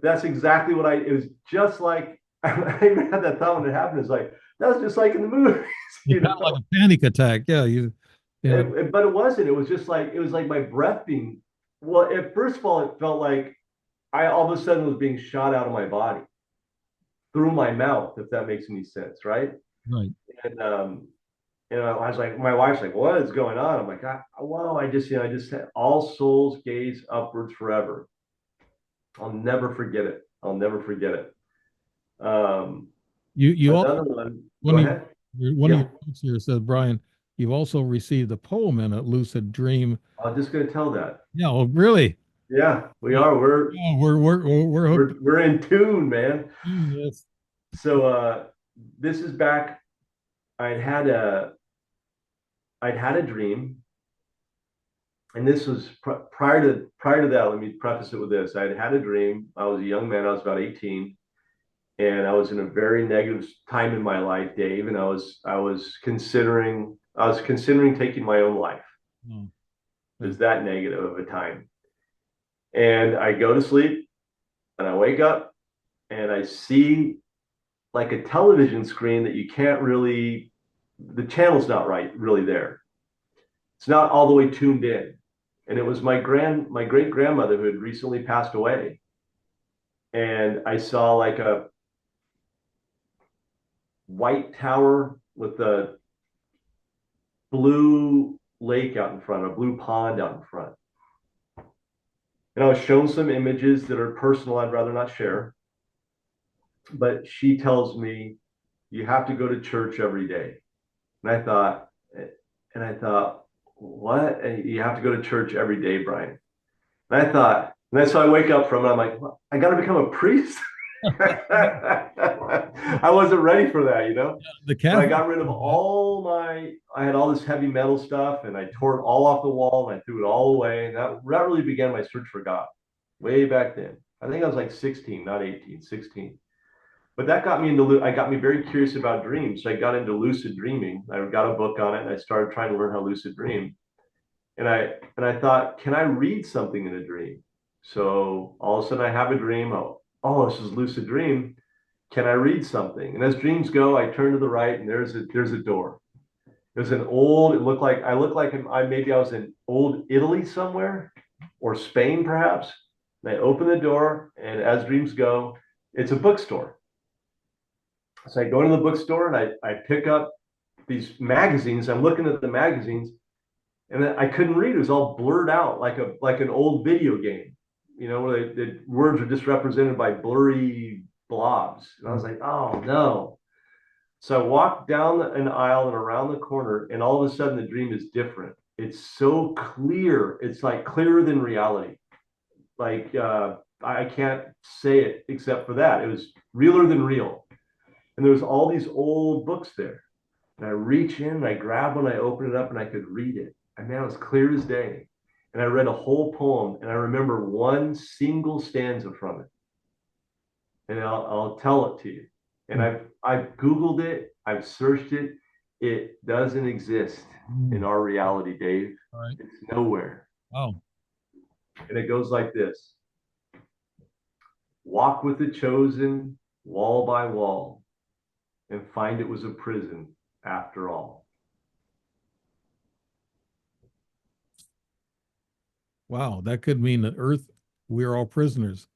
That's exactly what it was just like. I even had that thought when it happened. It's like that was just like in the movies, it's kind of like a panic attack. Yeah, you know, but it wasn't. It was like my breath being. Well, at first of all, it felt like I all of a sudden was being shot out of my body through my mouth, if that makes any sense, right? right. And I was like, my wife's like, what is going on? I'm like, wow, I just said, all souls gaze upwards forever. I'll never forget it. I'll never forget it. Um, You also, Another one. Go one of ahead. one of Yeah, your notes here says, Brian, you've also received a poem in a lucid dream. I was just going to tell that. Yeah, well, really? Yeah, we Yeah, are. We're yeah, we're hooked. we're we're in tune, man. Yes. So this is back. I'd had a I'd had a dream, and this was prior to that. Let me preface it with this: I'd had a dream. I was a young man. I was about 18, and I was in a very negative time in my life, Dave. And I was considering taking my own life. Oh, It okay. was that negative of a time, and I go to sleep, and I wake up, and I see like a television screen that you can't really, the channel's not right really there. It's not all the way tuned in. And it was my great grandmother who had recently passed away. And I saw like a white tower with a blue lake out in front, a blue pond out in front. And I was shown some images that are personal, I'd rather not share. But she tells me, you have to go to church every day. And I thought, what? And you have to go to church every day, Brian. And I thought, and that's so I wake up from it. I'm like, well, I got to become a priest. I wasn't ready for that, you know. The But I Catholic. got rid of I had all this heavy metal stuff, and I tore it all off the wall and I threw it all away. And that really began my search for God way back then. I think I was like 16, not 18, 16. But that got me very curious about dreams. So I got into lucid dreaming. I got a book on it, and I started trying to learn how lucid dream. And I thought, can I read something in a dream? So all of a sudden I have a dream. Oh, this is lucid dream. Can I read something? And as dreams go, I turn to the right, and there's a door. There's an old. It looked like I looked like maybe I was in old Italy somewhere, or Spain perhaps. And I open the door, and as dreams go, it's a bookstore. So I go into the bookstore and I pick up these magazines. I'm looking at the magazines, and I couldn't read. It was all blurred out like an old video game, where the words are just represented by blurry blobs. And I was like, oh no. So I walked down an aisle and around the corner, and all of a sudden the dream is different. It's so clear. It's like clearer than reality. Like I can't say it except for that. It was realer than real. And there was all these old books there. And I reach in and I grab one, I open it up, and I could read it. And man, it was clear as day. And I read a whole poem, and I remember one single stanza from it. And I'll tell it to you. And I've Googled it, I've searched it. It doesn't exist in Mm. our reality, Dave. All right. It's nowhere. Oh, And it goes like this: walk with the chosen wall by wall and find it was a prison after all. wow. That could mean that Earth, we're all prisoners.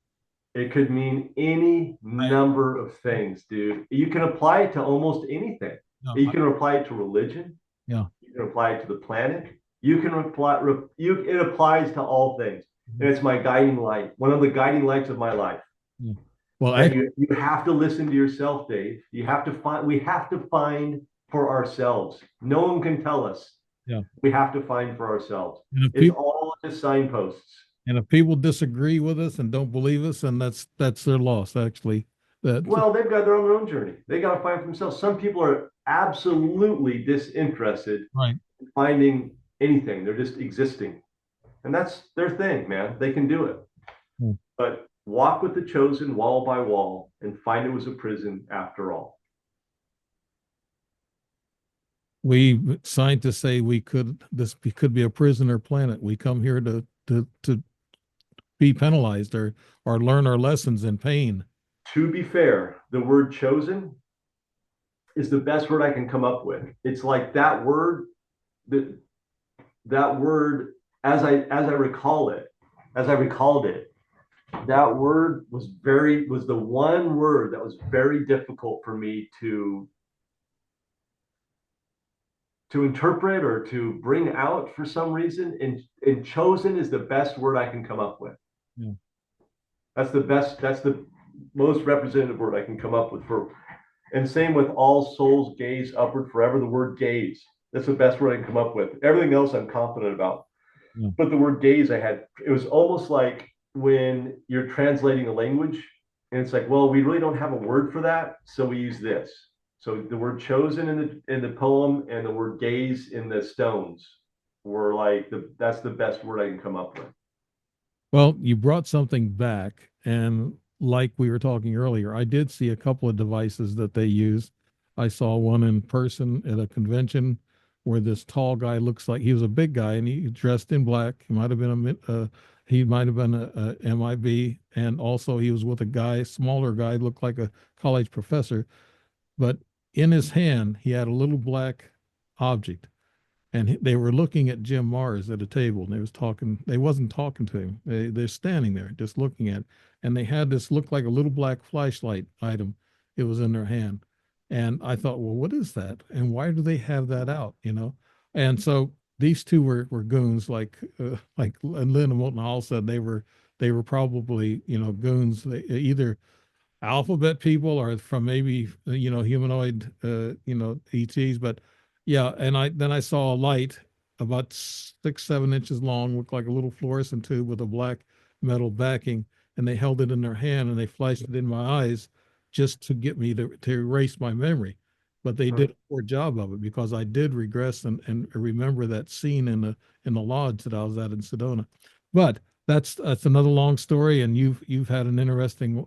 It could mean any I, number of things, dude. You can apply it to almost anything. no, You can apply it to religion. yeah. You can apply it to the planet. You can apply it applies to all things. And it's my guiding light, one of the guiding lights of my life. Yeah. Well, That I, you have to listen to yourself, Dave. We have to find for ourselves. No one can tell us. yeah. We have to find for ourselves. And if It's people all just signposts. and if people disagree with us and don't believe us, and that's their loss, actually. That Well, they've got their own journey. They got to find for themselves. Some people are absolutely disinterested right. in finding anything. They're just existing. And that's their thing, man. They can do it. Hmm. But walk with the chosen wall by wall and find it was a prison after all. We scientists say could be a prisoner planet. We come here to be penalized or learn our lessons in pain. To be fair, the word chosen is the best word I can come up with. It's like that word, that that word, as I recalled it, that word was the one word that was very difficult for me to interpret or to bring out for some reason. And chosen is the best word I can come up with. Yeah. That's the best. most representative word I can come up with for. And same with all souls gaze upward forever. The word gaze. That's the best word I can come up with. Everything else I'm confident about. Yeah. But the word gaze I had, it was almost like when you're translating a language and it's like, well, we really don't have a word for that, so we use this. So the word chosen in the poem and the word gaze in the stones were like that's the best word I can come up with. Well, you brought something back, and like we were talking earlier, I did see a couple of devices that they use. I saw one in person at a convention where this tall guy looks like he was a big guy and he dressed in black. He might have been he might have been a MIB, and also he was with a guy, smaller guy, looked like a college professor, but in his hand he had a little black object, and they were looking at Jim Mars at a table, and they was talking. They wasn't talking to him. They're standing there just looking at it, and they had this look like a little black flashlight item. It was in their hand, and I thought, well, what is that, and why do they have that out? And so these two were goons, like Lynn and Moulton Hall said they were probably goons. They either alphabet people or from maybe humanoid ETs. But yeah, and I saw a light about 6-7 inches long, looked like a little fluorescent tube with a black metal backing, and they held it in their hand and they flashed it in my eyes just to get me to erase my memory. But they did a poor job of it, because I did regress and remember that scene in the lodge that I was at in Sedona. But that's another long story, and you've had an interesting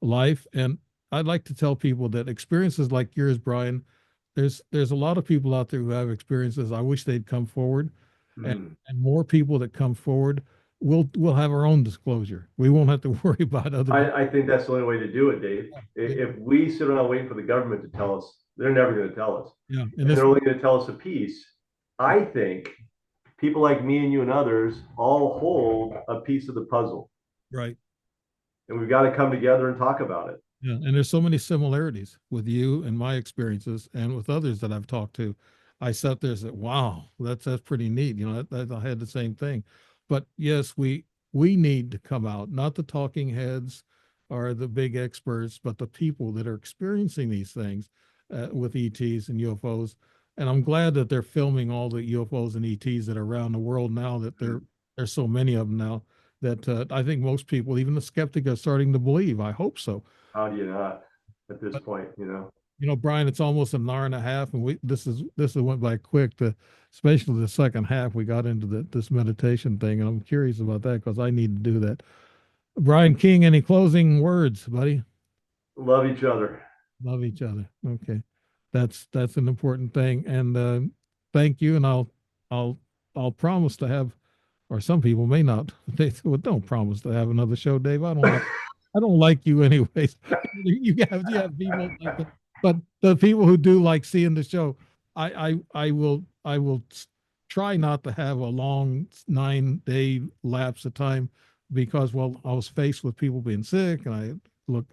life. And I'd like to tell people that experiences like yours, Brian, there's a lot of people out there who have experiences. I wish they'd come forward, and, Mm. and more people that come forward, we'll have our own disclosure. We won't have to worry about other people. I think that's the only way to do it, Dave. Yeah, If we sit around waiting for the government to tell us, they're never going to tell us. yeah. And And this, they're only going to tell us a piece. I think people like me and you and others all hold a piece of the puzzle. right. And we've got to come together and talk about it. Yeah, and there's so many similarities with you and my experiences, and with others that I've talked to. I sat there and said, "Wow, that's pretty neat." I had the same thing. But yes, we need to come out, not the talking heads or the big experts, but the people that are experiencing these things with ETs and UFOs. And I'm glad that they're filming all the UFOs and ETs that are around the world now. That there's so many of them now that I think most people, even the skeptic, are starting to believe. I hope so. How do you not at this But point? Brian, it's almost an hour and a half, and this has went by quick. Especially the second half, we got into this meditation thing, and I'm curious about that because I need to do that. Brian King, any closing words, buddy? Love each other. Love each other. Okay, that's an important thing, and thank you. And I'll I'll promise to have, or some people may not. They well, don't promise to have another show, Dave. I don't like you anyways. You have people like that, but the people who do like seeing the show, I will try not to have a long 9 day lapse of time, because well, I was faced with people being sick, and I look,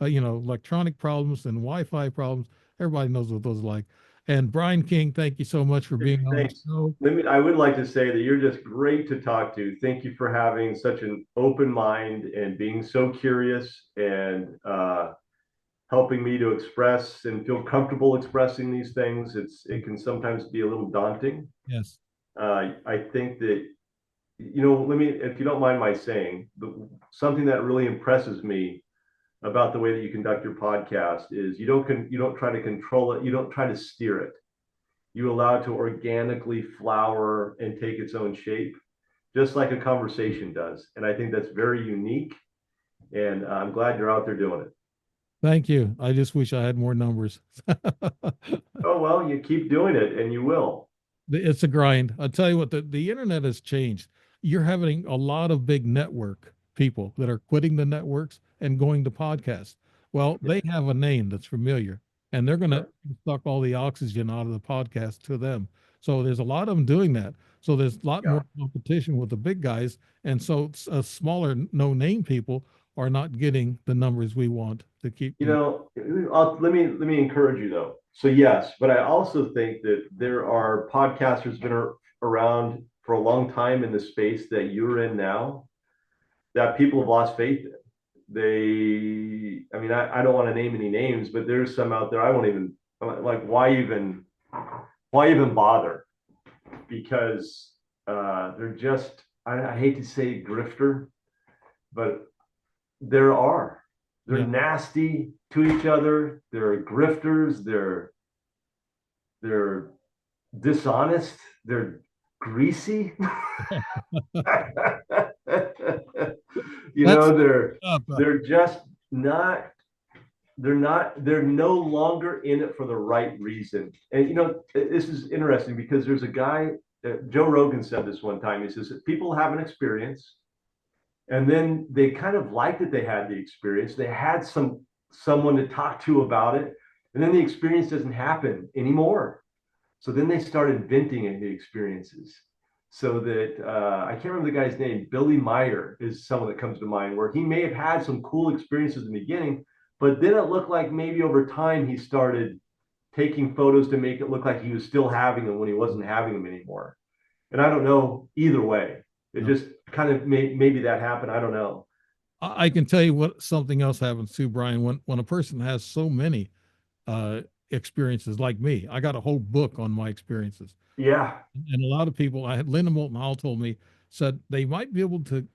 electronic problems and Wi-Fi problems. Everybody knows what those are like. And Brian King, thank you so much for being on the Thanks. show. I would like to say that you're just great to talk to. Thank you for having such an open mind and being so curious and helping me to express and feel comfortable expressing these things. It can sometimes be a little daunting. Yes. I think that let me, if you don't mind my saying, something that really impresses me about the way that you conduct your podcast is you don't try to control it, you don't try to steer it. You allow it to organically flower and take its own shape, just like a conversation does. And I think that's very unique. And I'm glad you're out there doing it. Thank you. I just wish I had more numbers. Oh, well, you keep doing it and you will. It's a grind. I'll tell you what, the internet has changed. You're having a lot of big network people that are quitting the networks and going to podcasts. Well, Yeah. they have a name that's familiar, and they're going to Sure. suck all the oxygen out of the podcast to them. So there's a lot of them doing that. So there's a lot Yeah. more competition with the big guys. And so smaller, no name people are not getting the numbers we want to keep. Let me encourage you though. So yes, but I also think that there are podcasters that are around for a long time in the space that you're in now that people have lost faith in. I mean, I don't want to name any names, but there's some out there I won't even like. Why even bother? Because they're just, I hate to say grifter, but there are. They're Yeah. nasty to each other. They're grifters. They're dishonest. They're greasy. That's up. They're just not they're no longer in it for the right reason. And this is interesting because there's a guy, Joe Rogan said this one time. He says that people have an experience and then they kind of like that they had the experience. They had someone to talk to about it, and then the experience doesn't happen anymore. So then they start inventing the experiences. So that I can't remember the guy's name. Billy Meyer is someone that comes to mind, where he may have had some cool experiences in the beginning, but then it looked like maybe over time he started taking photos to make it look like he was still having them when he wasn't having them anymore. And I don't know either way. It No. just kind of maybe that happened. I don't know. I can tell you what something else happens too, Brian. When a person has so many uh, experiences like me, I got a whole book on my experiences. Yeah. And a lot of people, I had Linda Moulton Hall told me, said they might be able to,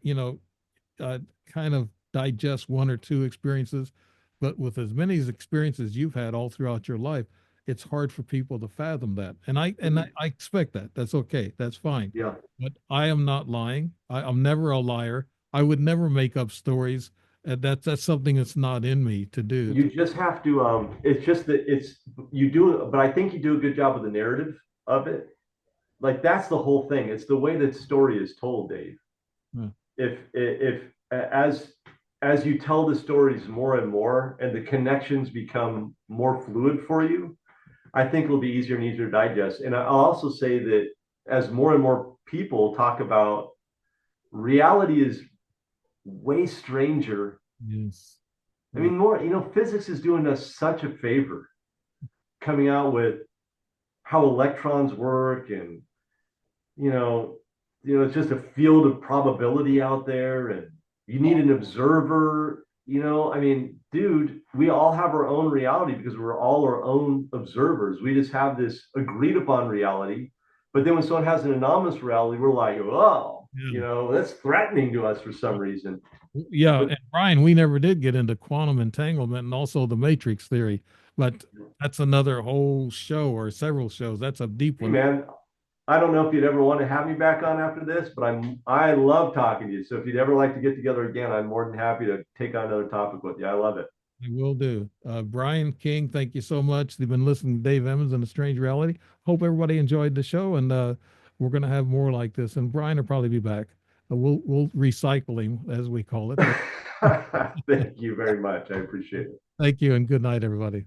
uh, kind of digest one or two experiences, but with as many experiences you've had all throughout your life, it's hard for people to fathom that. And I expect that. That's okay. That's fine. Yeah. But I am not lying. I'm never a liar. I would never make up stories. That's something that's not in me to do. You just have to it's just that it's you do, but I think you do a good job with the narrative of it. Like that's the whole thing. It's the way that story is told, Dave. Yeah. If as you tell the stories more and more and the connections become more fluid for you, I think it'll be easier and easier to digest. And I'll also say that as more and more people talk about, reality is way stranger. Yes. I Yeah. mean, more, physics is doing us such a favor coming out with how electrons work, and you know, it's just a field of probability out there, and you need an observer. I mean, dude, we all have our own reality because we're all our own observers. We just have this agreed upon reality. But then when someone has an anomalous reality, we're like, oh, Yeah. that's threatening to us for some reason. Yeah, But and Brian, we never did get into quantum entanglement and also the matrix theory, but that's another whole show or several shows. That's a deep hey, one. man, I don't know if you'd ever want to have me back on after this, but I love talking to you. So if you'd ever like to get together again, I'm more than happy to take on another topic with you. I love it. I will do. Brian King, thank you so much. You've been listening to Dave Emmons and a Strange Reality. Hope everybody enjoyed the show, and we're going to have more like this. And Brian will probably be back. We'll recycle him, as we call it. But Thank you very much. I appreciate it. thank you, and good night, everybody.